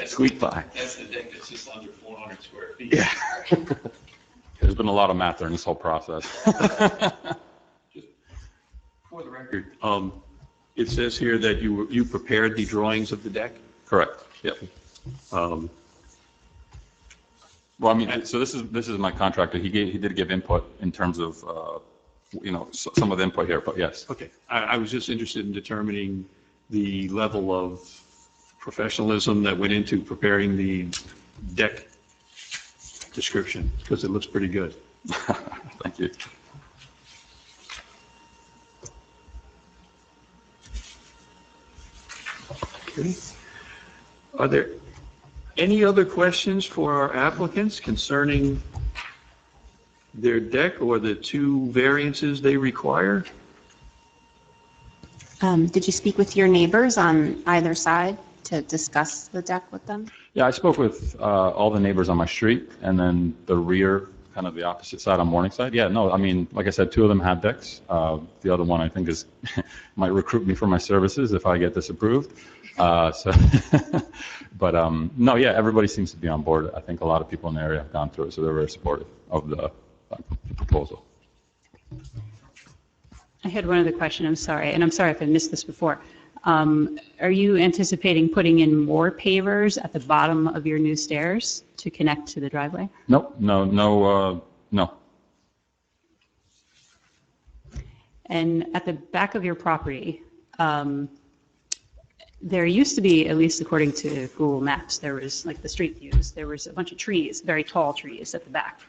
Speaker 4: Squeak by.
Speaker 2: That's the deck that's just under 400 square feet.
Speaker 4: Yeah.
Speaker 13: There's been a lot of math during this whole process.
Speaker 2: For the record, it says here that you prepared the drawings of the deck?
Speaker 13: Correct. Yep.
Speaker 2: Um,
Speaker 13: Well, I mean, so this is my contractor. He did give input in terms of, some of the input here, but yes.
Speaker 2: Okay, I was just interested in determining the level of professionalism that went into preparing the deck description, because it looks pretty good.
Speaker 13: Thank you.
Speaker 2: Okay. Are there any other questions for our applicants concerning their deck or the two variances they require?
Speaker 15: Did you speak with your neighbors on either side to discuss the deck with them?
Speaker 13: Yeah, I spoke with all the neighbors on my street, and then the rear kind of the opposite side on Morningside. Yeah, no, I mean, like I said, two of them have decks. The other one I think is, might recruit me for my services if I get disapproved. So, but no, yeah, everybody seems to be on board. I think a lot of people in the area have gone through it, so they're very supportive of the proposal.
Speaker 10: I had one other question, I'm sorry, and I'm sorry if I missed this before. Are you anticipating putting in more pavers at the bottom of your new stairs to connect to the driveway?
Speaker 13: Nope, no.
Speaker 10: And at the back of your property, there used to be, at least according to Google Maps, there was like the street views, there was a bunch of trees, very tall trees at the back.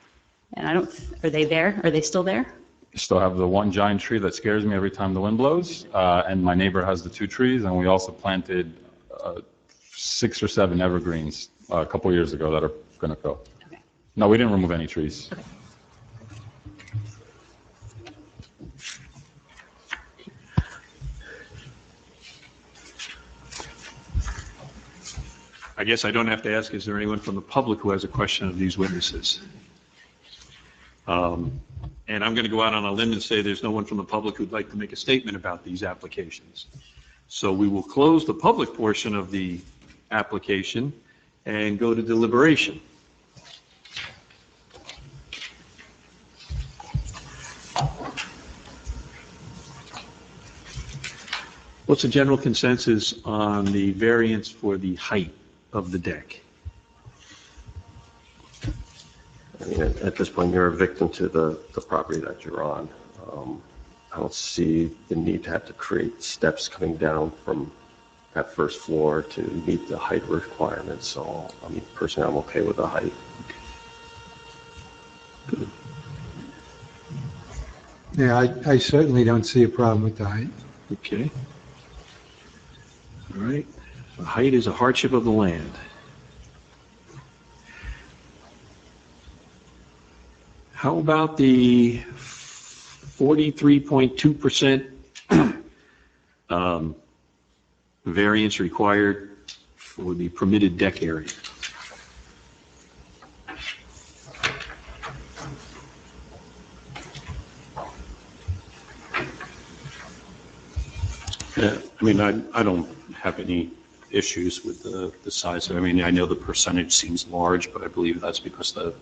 Speaker 10: And are they there? Are they still there?
Speaker 13: Still have the one giant tree that scares me every time the wind blows, and my neighbor has the two trees, and we also planted 6 or 7 evergreens a couple years ago that are going to go.
Speaker 10: Okay.
Speaker 13: No, we didn't remove any trees.
Speaker 10: Okay.
Speaker 2: I guess I don't have to ask, is there anyone from the public who has a question of these witnesses? And I'm going to go out on a limb and say there's no one from the public who'd like to make a statement about these applications. So we will close the public portion of the application and go to deliberation. What's the general consensus on the variance for the height of the deck?
Speaker 4: I mean, at this point, you're a victim to the property that you're on. I don't see the need to have to create steps coming down from that first floor to meet the height requirements. So, I mean, personally, I'm okay with the height.
Speaker 9: Yeah, I certainly don't see a problem with the height.
Speaker 2: Okay. All right. The height is a hardship of the land. How about the 43.2% variance required for the permitted deck area?
Speaker 8: Yeah, I mean, I don't have any issues with the size. I mean, I know the percentage seems large, but I believe that's because the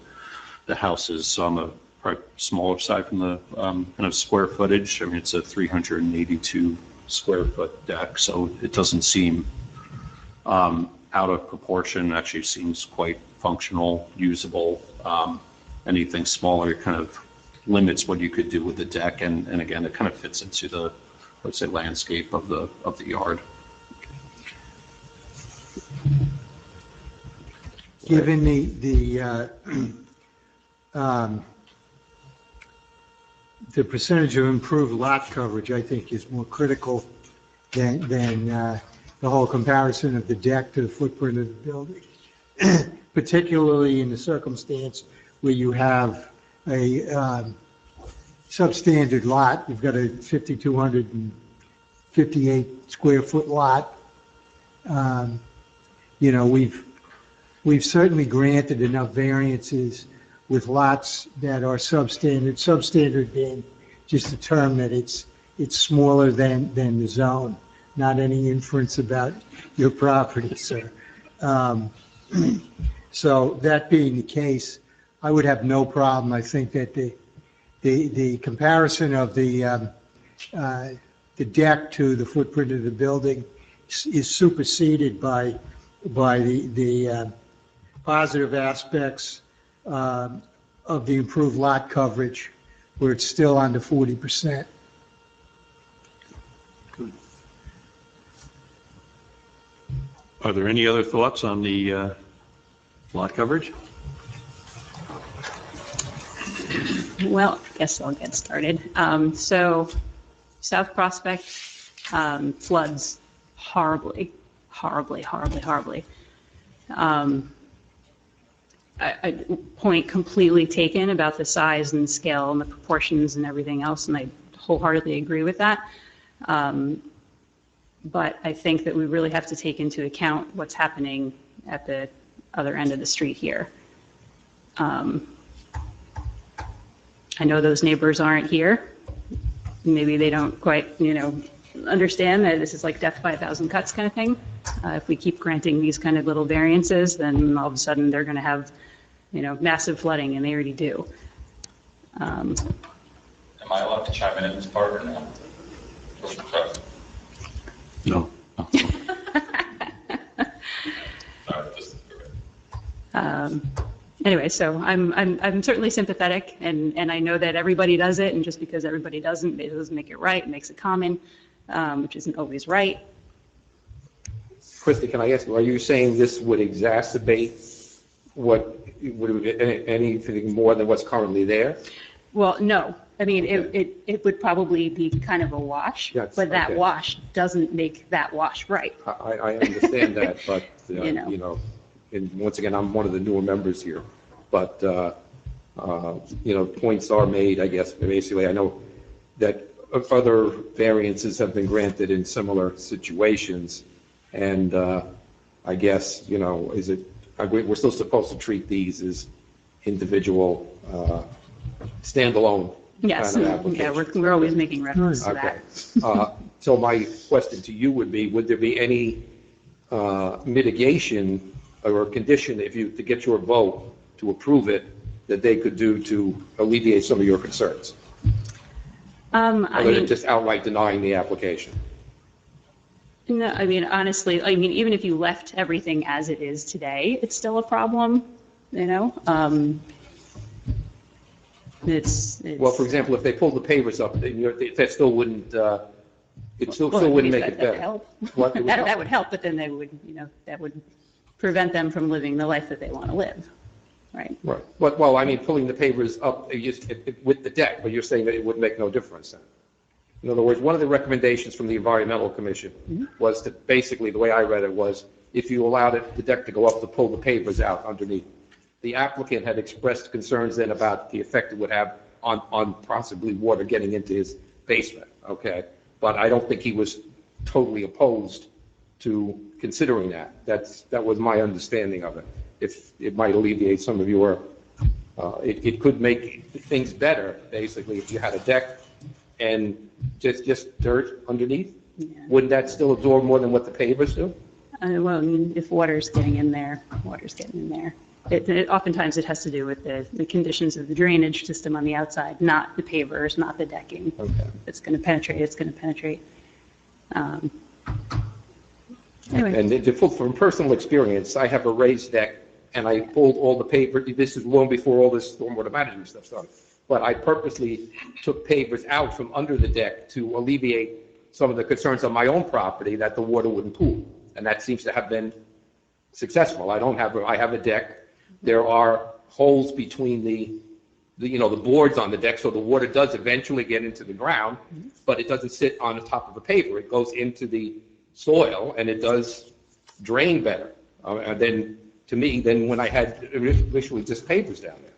Speaker 8: house is on the probably smaller side from the kind of square footage. I mean, it's a 382 square foot deck, so it doesn't seem out of proportion. It actually seems quite functional, usable. Anything smaller kind of limits what you could do with the deck, and again, it kind of fits into the, let's say, landscape of the yard.
Speaker 9: Given the percentage of improved lot coverage, I think is more critical than the whole comparison of the deck to the footprint of the building, particularly in the circumstance where you have a substandard lot. You've got a 5,258 square foot lot. You know, we've certainly granted enough variances with lots that are substandard. Substandard being just a term that it's smaller than the zone. Not any inference about your property, sir. So that being the case, I would have no problem. I think that the comparison of the deck to the footprint of the building is superseded by the positive aspects of the improved lot coverage, where it's still under 40%.
Speaker 2: Good. Are there any other thoughts on the lot coverage?
Speaker 10: Well, I guess I'll get started. So South Prospect floods horribly. I point completely taken about the size and scale and the proportions and everything else, and I wholeheartedly agree with that. But I think that we really have to take into account what's happening at the other end of the street here. I know those neighbors aren't here. Maybe they don't quite, understand that this is like death by a thousand cuts kind of thing. If we keep granting these kind of little variances, then all of a sudden they're going to have, massive flooding, and they already do.
Speaker 13: Am I allowed to chime in at this part or no?
Speaker 2: No.
Speaker 10: Anyway, so I'm certainly sympathetic, and I know that everybody does it, and just because everybody doesn't, it doesn't make it right. It makes it common, which isn't always right.
Speaker 5: Christie, can I ask you, are you saying this would exacerbate would it be anything more than what's currently there?
Speaker 10: Well, no. I mean, it would probably be kind of a wash,
Speaker 5: Yes,
Speaker 10: but that
Speaker 5: okay.
Speaker 10: wash doesn't make that wash right.
Speaker 5: I understand that, but, and once again, I'm one of the newer members here. But, points are made, I guess, basically. I know that other variances have been granted in similar situations. And I guess, we're still supposed to treat these as individual, standalone
Speaker 10: Yes,
Speaker 5: kind of
Speaker 10: yeah,
Speaker 5: applications.
Speaker 10: we're always making reference to
Speaker 5: Okay.
Speaker 10: that.
Speaker 5: So my question to you would be, would there be any mitigation or condition to get your vote to approve it that they could do to alleviate some of your concerns? Other than just outright denying the application?
Speaker 10: No, I mean, honestly, even if you left everything as it is today, it's still a problem, It's
Speaker 5: Well, for example, if they pulled the pavers up, then that still wouldn't, it still wouldn't make it
Speaker 10: that would
Speaker 5: better.
Speaker 10: help.
Speaker 5: What? It would help.
Speaker 10: That would help, but then they would, that would prevent them from living the life that they want to live, right?
Speaker 5: Right. Well, I mean, pulling the pavers up with the deck, but you're saying that it would make no difference then? In other words, one of the recommendations from the Environmental Commission was to, basically, the way I read it was, if you allowed the deck to go up, to pull the pavers out underneath. The applicant had expressed concerns then about the effect it would have on possibly water getting into his basement, okay? But I don't think he was totally opposed to considering that. That was my understanding of it. If it might alleviate some of your, it could make things better, basically, if you had a deck and just dirt underneath.
Speaker 10: Yeah.
Speaker 5: Wouldn't that still absorb more than what the pavers do?
Speaker 10: Well, I mean, if water's getting in there, water's getting in there. Oftentimes it has to do with the conditions of the drainage system on the outside, not the pavers, not the decking.
Speaker 5: Okay.
Speaker 10: If it's going to penetrate, it's going to penetrate. Anyway.
Speaker 5: And from personal experience, I have a raised deck, and I pulled all the paver. This is long before all this stormwater management stuff started. But I purposely took pavers out from under the deck to alleviate some of the concerns on my own property that the water wouldn't pool, and that seems to have been successful. I have a deck. There are holes between the boards on the deck, so the water does eventually get into the ground, but it doesn't sit on the top of the paver. It goes into the soil, and it does drain better. And then, to me, than when I had initially just pavers down there,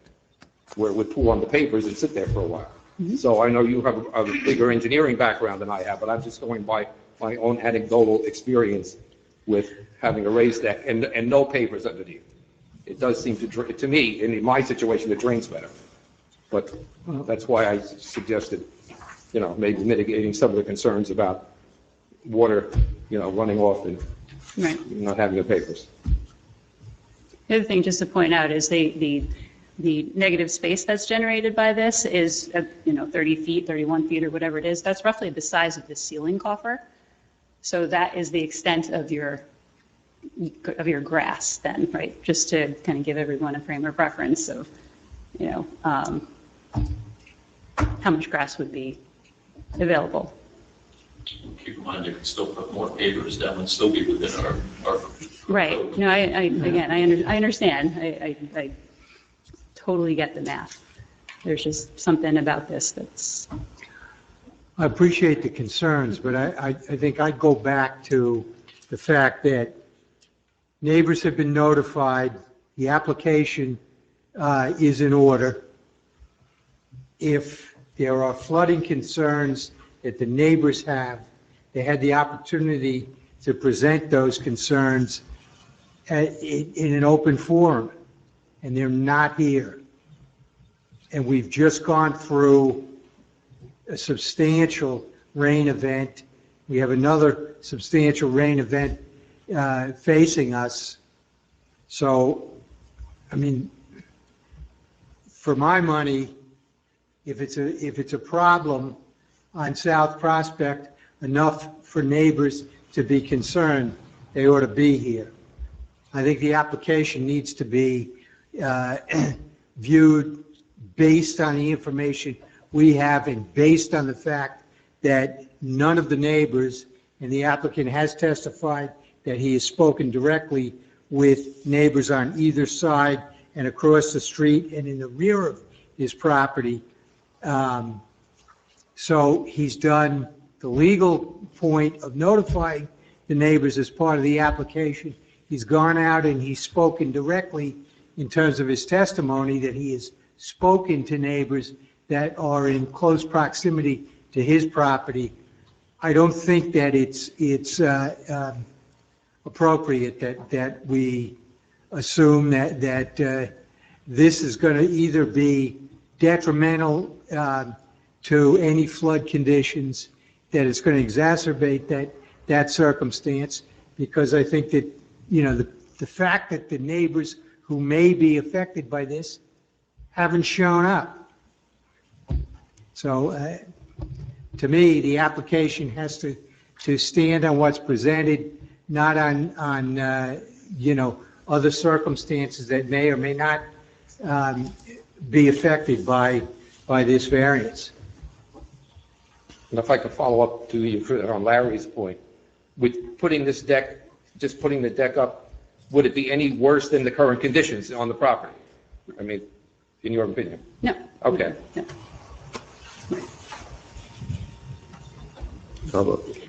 Speaker 5: where it would pool on the pavers and sit there for a while. So I know you have a bigger engineering background than I have, but I'm just going by my own anecdotal experience with having a raised deck and no pavers underneath. It does seem to me, in my situation, it drains better. But that's why I suggested, maybe mitigating some of the concerns about water, running off and not having the pavers.
Speaker 10: The other thing just to point out is the negative space that's generated by this is, 30 feet, 31 feet, or whatever it is. That's roughly the size of the ceiling coffer. So that is the extent of your grass then, right? Just to kind of give everyone a frame of reference of, how much grass would be available.
Speaker 2: Keep in mind, you can still put more pavers down and still be within our
Speaker 10: Right. No, I understand. I totally get the math. There's just something about this that's...
Speaker 16: I appreciate the concerns, but I think I'd go back to the fact that neighbors have been notified, the application is in order. If there are flooding concerns that the neighbors have, they had the opportunity to present those concerns in an open forum, and they're not here. and we've just gone through a substantial rain event. We have another substantial rain event facing us. So, I mean, for my money, if it's a problem on South Prospect, enough for neighbors to be concerned, they ought to be here. I think the application needs to be viewed based on the information we have and based on the fact that none of the neighbors, and the applicant has testified that he has spoken directly with neighbors on either side and across the street and in the rear of his property. So he's done the legal point of notifying the neighbors as part of the application. He's gone out and he's spoken directly in terms of his testimony that he has spoken to neighbors that are in close proximity to his property. I don't think that it's appropriate that we assume that this is going to either be detrimental to any flood conditions, that it's going to exacerbate that circumstance, because I think that, you know, the fact that the neighbors who may be affected by this haven't shown up. So to me, the application has to stand on what's presented, not on you know, other circumstances that may or may not be affected by this variance.
Speaker 5: And if I could follow up to you on Larry's point, with putting this deck, just putting the deck up, would it be any worse than the current conditions on the property? I mean, in your opinion?
Speaker 10: No.
Speaker 5: Okay.
Speaker 10: No.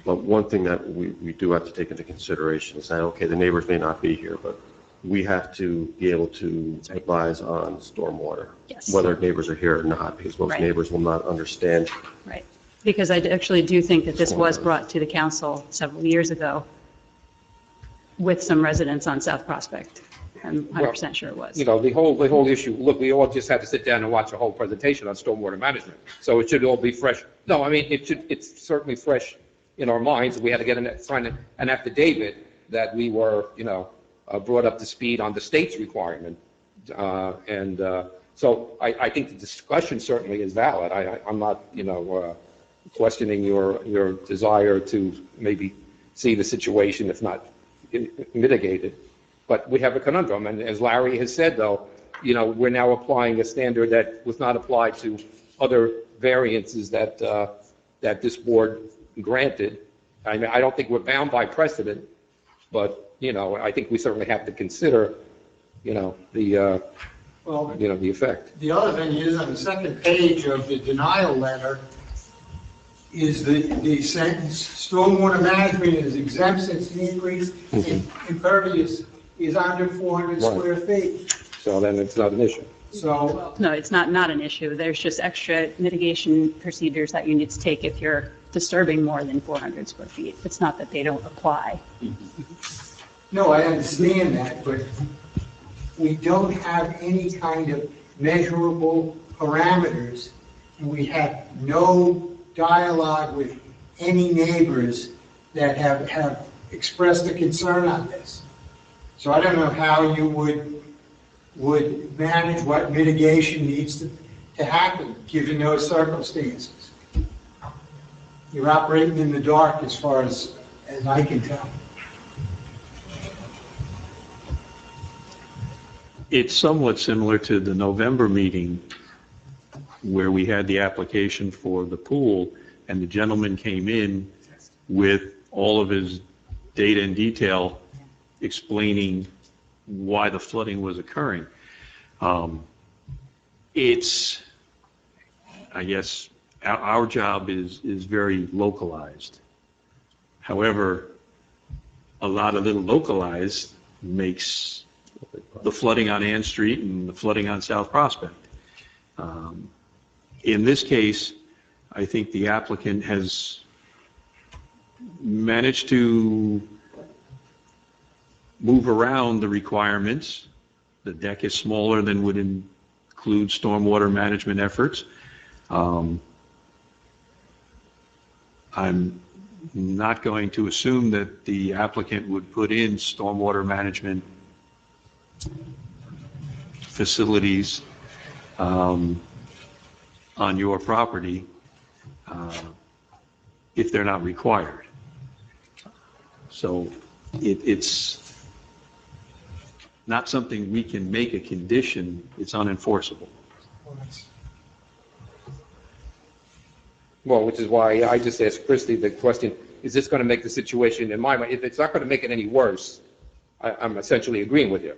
Speaker 4: But one thing that we do have to take into consideration is that, okay, the neighbors may not be here, but we have to be able to advise on stormwater,
Speaker 10: Yes.
Speaker 4: whether neighbors are here or not, because most
Speaker 10: Right.
Speaker 4: neighbors will not understand.
Speaker 10: Right. Because I actually do think that this was brought to the council several years ago with some residents on South Prospect. I'm 100% sure it was.
Speaker 5: You know, the whole issue, look, we all just had to sit down and watch a whole presentation on stormwater management. So it should all be fresh. No, I mean, it's certainly fresh in our minds. We had to get sign an affidavit that we were, you know, brought up to speed on the state's requirement. So I think the discussion certainly is valid. I'm not, you know, questioning your desire to maybe see the situation, if not mitigated. But we have a conundrum, and as Larry has said, though, you know, we're now applying a standard that was not applied to other variances that this board granted. I mean, I don't think we're bound by precedent, but, you know, I think we certainly have to consider, you know, the effect.
Speaker 7: The other thing is, on the second page of the denial letter, is the sentence, stormwater management is exempt since the increase in impervious is under 400 square feet.
Speaker 5: So then it's not an issue.
Speaker 7: So,
Speaker 10: No, it's not an issue. There's just extra mitigation procedures that you need to take if you're disturbing more than 400 square feet. It's not that they don't apply.
Speaker 7: no, I understand that, but we don't have any kind of measurable parameters, and we have no dialogue with any neighbors that have expressed a concern on this. So I don't know how you would manage what mitigation needs to happen, given those circumstances. You're operating in the dark as far as I can tell.
Speaker 2: It's somewhat similar to the November meeting where we had the application for the pool, and the gentleman came in with all of his data and detail explaining why the flooding was occurring. It's, I guess, our job is very localized. However, a lot of little localized makes the flooding on Ann Street and the flooding on South Prospect. In this case, I think the applicant has managed to move around the requirements. The deck is smaller than would include stormwater management efforts. I'm not going to assume that the applicant would put in stormwater management facilities on your property if they're not required. So it's not something we can make a condition, it's unenforceable.
Speaker 5: Well, which is why I just asked Christie the question, is this going to make the situation, in my mind, if it's not going to make it any worse, I'm essentially agreeing with you.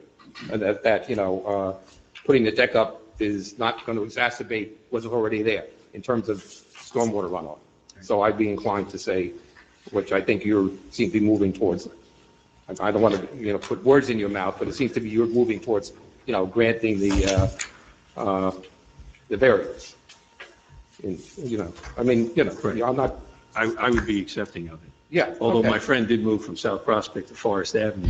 Speaker 5: And that, you know, putting the deck up is not going to exacerbate what's already there in terms of stormwater runoff. So I'd be inclined to say, which I think you seem to be moving towards. I don't want to, you know, put words in your mouth, but it seems to be you're moving towards, you know, granting the variance. You know, I mean, you know, I'm not.
Speaker 2: I would be accepting of it.
Speaker 5: Yeah.
Speaker 2: Although
Speaker 5: okay.
Speaker 2: my friend did move from South Prospect to Forest Avenue,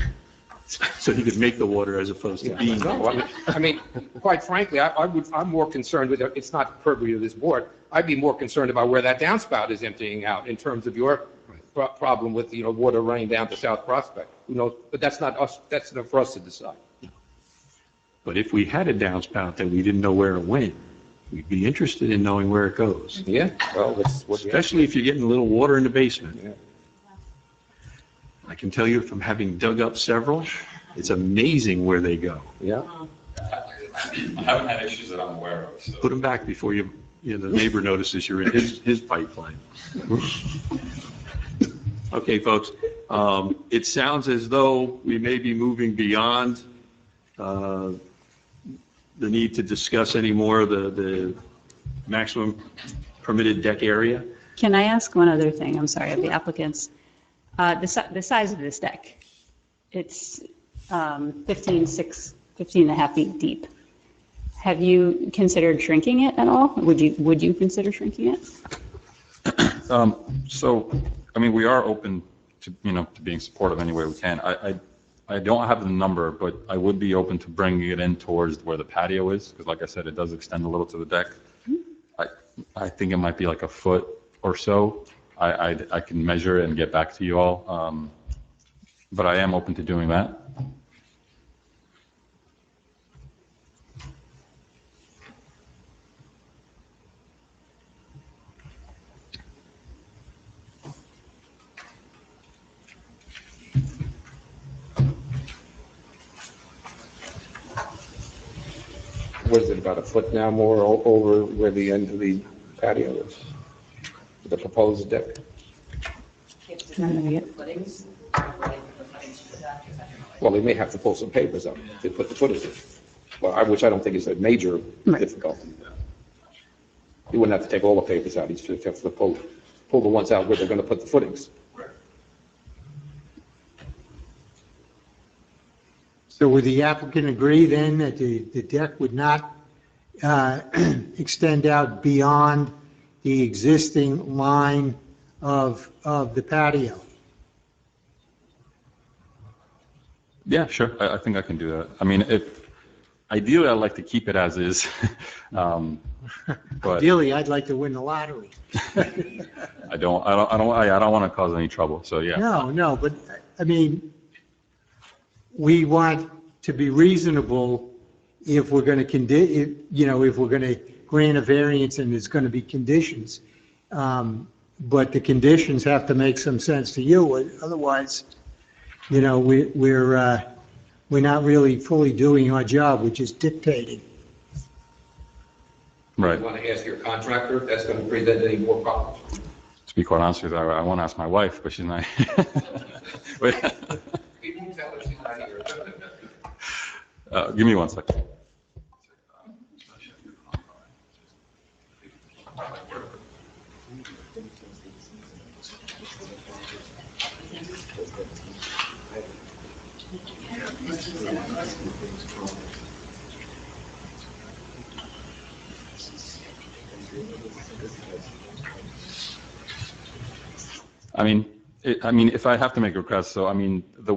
Speaker 2: so he could make the water as opposed to being.
Speaker 5: No, I mean, quite frankly, I'm more concerned with, it's not the purview of this board. I'd be more concerned about where that downspout is emptying out in terms of your problem with, you know, water running down to South Prospect. You know, but that's not us, that's not for us to decide.
Speaker 2: But if we had a downspout that we didn't know where it went, we'd be interested in knowing where it goes.
Speaker 5: Yeah, well, that's what.
Speaker 2: Especially if you're getting a little water in the basement.
Speaker 5: Yeah.
Speaker 2: I can tell you from having dug up several, it's amazing where they go.
Speaker 5: Yeah.
Speaker 13: I haven't had issues that I'm aware of, so.
Speaker 2: Put them back before the neighbor notices you're in his pipeline. Okay, folks, it sounds as though we may be moving beyond the need to discuss any more the maximum permitted deck area.
Speaker 10: Can I ask one other thing? I'm sorry, of the applicants. The size of this deck, it's 15 and a half feet deep. Have you considered shrinking it at all? Would you consider shrinking it?
Speaker 13: So, I mean, we are open to, you know, to being supportive any way we can. I don't have the number, but I would be open to bringing it in towards where the patio is, because like I said, it does extend a little to the deck. I think it might be like a foot or so. I can measure it and get back to you all, but I am open to doing that.
Speaker 5: What is it, about a foot now more over where the end of the patio is? The proposed deck? Well, they may have to pull some papers up to put the footings in, which I don't think is a major difficulty. You wouldn't have to take all the papers out, you just have to pull the ones out where they're going to put the footings.
Speaker 16: So would the applicant agree then that the deck would not extend out beyond the existing line of the patio?
Speaker 13: Yeah, sure. I think I can do that. I mean, ideally, I'd like to keep it as is. But
Speaker 16: Ideally, I'd like to win the lottery.
Speaker 13: I don't want to cause any trouble. So yeah.
Speaker 16: No, but I mean, we want to be reasonable if we're going to if we're going to grant a variance and there's going to be conditions. But the conditions have to make some sense to you. Otherwise, we're not really fully doing our job, which is dictating.
Speaker 13: Right.
Speaker 5: You want to ask your contractor if that's going to present any more problems?
Speaker 13: To be quite honest with you, I want to ask my wife, but she's not. Give me 1 second. I mean, I mean, if I have to make a request, so I mean, the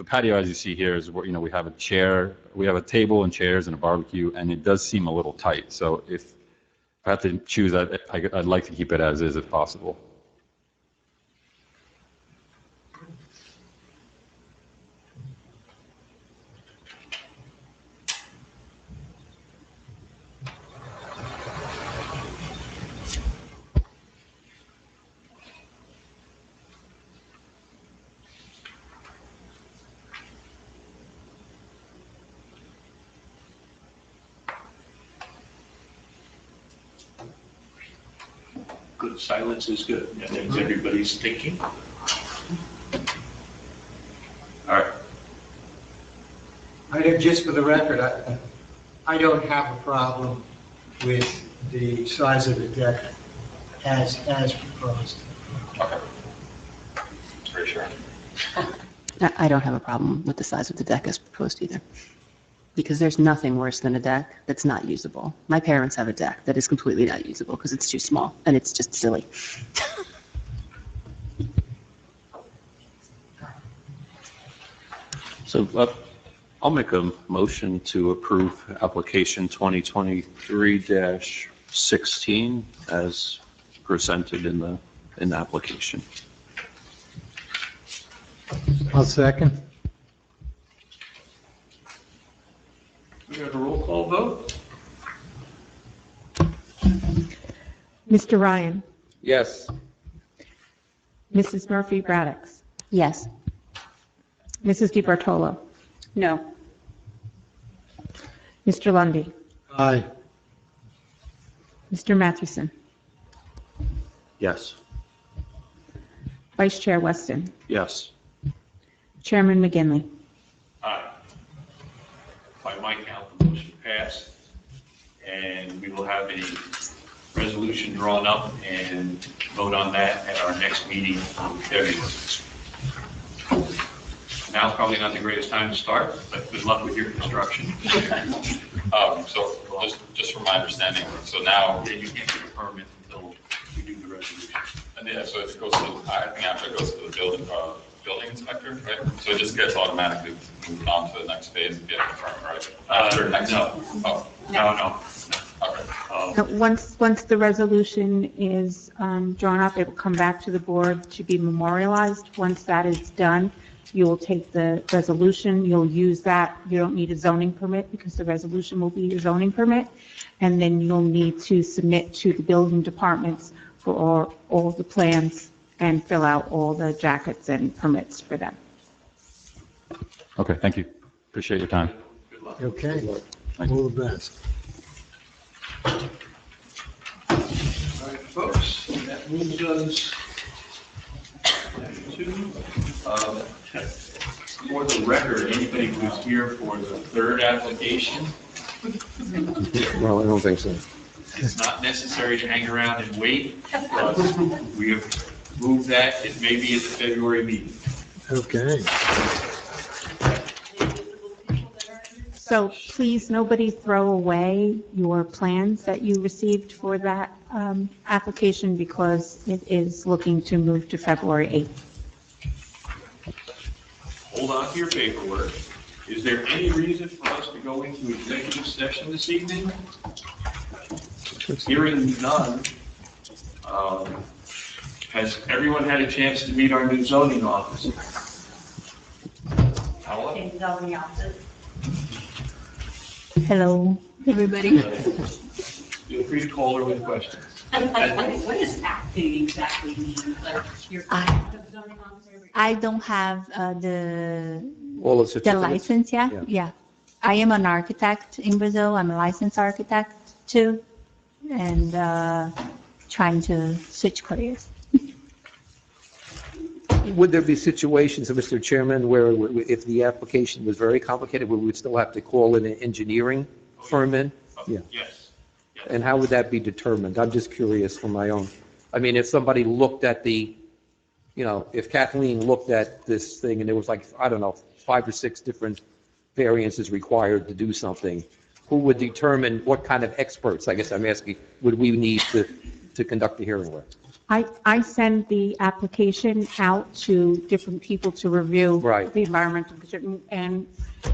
Speaker 13: patio, as you see here, is where, we have a table and chairs and a barbecue, and it does seem a little tight. So if I have to choose, I'd like to keep it as is if possible.
Speaker 2: Good, silence is good. That means everybody's thinking. All right.
Speaker 9: Just for the record, I don't have a problem with the size of the deck as proposed.
Speaker 13: Okay. For sure.
Speaker 15: I don't have a problem with the size of the deck as proposed either, because there's nothing worse than a deck that's not usable. My parents have a deck that is completely not usable because it's too small, and it's just silly.
Speaker 8: So I'll make a motion to approve application 2023-16 as presented in the application.
Speaker 16: I'll second.
Speaker 2: We have a roll call vote?
Speaker 17: Mr. Ryan,
Speaker 5: Yes.
Speaker 17: Mrs. Murphy Braddox,
Speaker 15: Yes.
Speaker 17: Mrs. DiBartolo,
Speaker 10: No.
Speaker 17: Mr. Lundy,
Speaker 16: Aye.
Speaker 17: Mr. Mathewson,
Speaker 4: Yes.
Speaker 17: Vice Chair Weston,
Speaker 8: Yes.
Speaker 17: Chairman McGinley.
Speaker 2: Aye. By my count, the motion passed, and we will have a resolution drawn up and vote on that at our next meeting in February. Now's probably not the greatest time to start, but good luck with your construction.
Speaker 13: So just from my understanding, so now,
Speaker 2: Yeah, you can't get a permit until we do the resolution.
Speaker 13: and yeah, so it goes to, I think after it goes to the building inspector, right? So it just gets automatically moved on to the next phase and get confirmed, right? After next.
Speaker 2: No.
Speaker 13: Oh,
Speaker 2: No.
Speaker 13: okay.
Speaker 17: Once the resolution is drawn up, it will come back to the board to be memorialized. Once that is done, you will take the resolution, you'll use that. You don't need a zoning permit because the resolution will be your zoning permit. And then you'll need to submit to the building departments for all the plans and fill out all the jackets and permits for them.
Speaker 13: Okay, thank you. Appreciate your time.
Speaker 16: Okay.
Speaker 13: Thank you.
Speaker 16: All the best.
Speaker 2: All right, folks, that moves us to, for the record, anybody who's here for the third application,
Speaker 5: No, I don't think so.
Speaker 2: it's not necessary to hang around and wait. We have moved that, it may be at the February meeting.
Speaker 16: Okay.
Speaker 17: So please, nobody throw away your plans that you received for that application because it is looking to move to February 8th.
Speaker 2: Hold on to your paperwork. Is there any reason for us to go into executive session this evening? Hearing none, has everyone had a chance to meet our new zoning officer? Paula?
Speaker 14: In zoning office.
Speaker 17: Hello, everybody.
Speaker 2: Feel free to call her with questions.
Speaker 14: What does acting exactly mean? Like, you're the zoning officer?
Speaker 11: I don't have the
Speaker 5: All the
Speaker 11: the
Speaker 5: certificates?
Speaker 11: license yet.
Speaker 5: Yeah.
Speaker 11: Yeah. I am an architect in Brazil. I'm a licensed architect too, and trying to switch careers.
Speaker 5: Would there be situations, Mr. Chairman, where if the application was very complicated, we would still have to call in an engineering firm in? Yeah.
Speaker 2: Yes.
Speaker 5: And how would that be determined? I'm just curious for my own. I mean, if somebody looked at if Kathleen looked at this thing and there was like, I don't know, 5 or 6 different variances required to do something, who would determine what kind of experts, I guess I'm asking, would we need to conduct the hearing with?
Speaker 17: I send the application out to different people to review
Speaker 5: Right.
Speaker 17: the environmental condition, and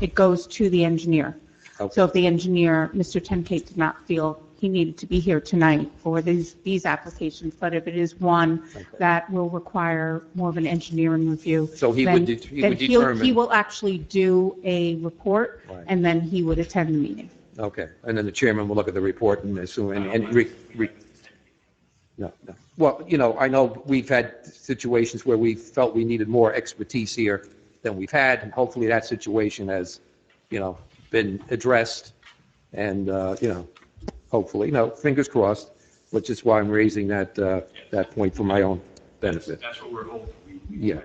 Speaker 17: it goes to the engineer.
Speaker 5: Okay.
Speaker 17: So if the engineer, Mr. Tenkate, did not feel he needed to be here tonight for these applications, but if it is one that will require more of an engineering review.
Speaker 5: So he
Speaker 17: then-
Speaker 5: would det- he
Speaker 17: then
Speaker 5: would
Speaker 17: he'll-
Speaker 5: determine-
Speaker 17: He will actually do a report,
Speaker 5: Right.
Speaker 17: and then he would attend the meeting.
Speaker 5: Okay, and then the chairman will look at the report and assume, no. Well, I know we've had situations where we felt we needed more expertise here than we've had, and hopefully that situation has, been addressed, and, hopefully, fingers crossed, which is why I'm raising that point for my own benefit.
Speaker 2: That's what we're hoping.
Speaker 5: Yeah.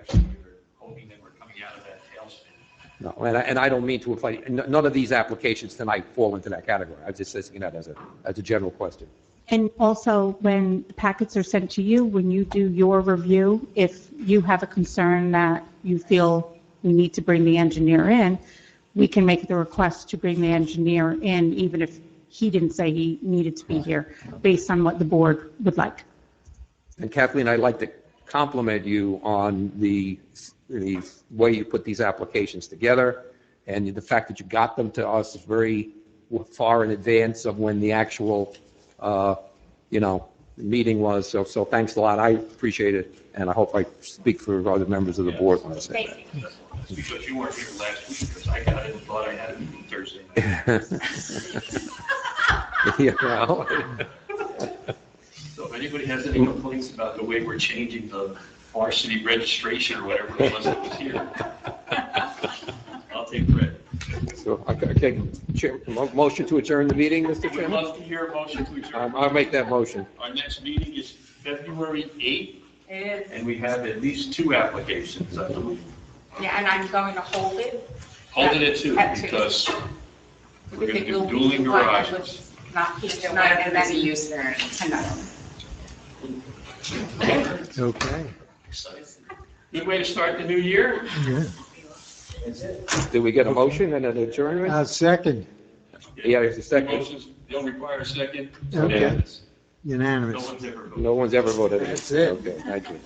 Speaker 2: Hoping that we're coming out of that tailspin.
Speaker 5: No, and I don't mean to imply, none of these applications tonight fall into that category. I'm just asking that as a general question.
Speaker 17: And also, when the packets are sent to you, when you do your review, if you have a concern that you feel we need to bring the engineer in, we can make the request to bring the engineer in, even if he didn't say he needed to be here, based on what the board would like.
Speaker 5: And Kathleen, I'd like to compliment you on the way you put these applications together, and the fact that you got them to us very far in advance of when the actual, meeting was. So thanks a lot. I appreciate it, and I hope I speak for other members of the board when I say that.
Speaker 2: It's because you weren't here last week, because I got it and thought I had a meeting Thursday.
Speaker 5: Yeah, well.
Speaker 2: So if anybody has any complaints about the way we're changing the varsity registration or whatever it was that was here, I'll take credit.
Speaker 5: So, okay, motion to adjourn the meeting, Mr.
Speaker 2: We'd
Speaker 5: Chairman?
Speaker 2: love to hear a motion to adjourn.
Speaker 5: I'll make that motion.
Speaker 2: Our next meeting is February 8th,
Speaker 6: It is.
Speaker 2: and we have at least 2 applications, I believe.
Speaker 6: Yeah, and I'm going to hold it.
Speaker 2: Holding it too,
Speaker 6: At 2.
Speaker 2: because we're going to do
Speaker 6: We'll be
Speaker 2: dueling
Speaker 6: one that
Speaker 2: garages.
Speaker 6: would Not keep tonight, and then use variance.
Speaker 16: Okay.
Speaker 2: Good way to start the new year.
Speaker 16: Yeah.
Speaker 5: Did we get a motion and an adjournment?
Speaker 16: Second.
Speaker 5: Yeah, there's a second.
Speaker 2: Motions don't require a second.
Speaker 16: Okay.
Speaker 2: Unanimous.
Speaker 16: Unanimous.
Speaker 2: No one's ever voted.
Speaker 5: No one's ever voted.
Speaker 16: That's it.
Speaker 5: Okay, thank you.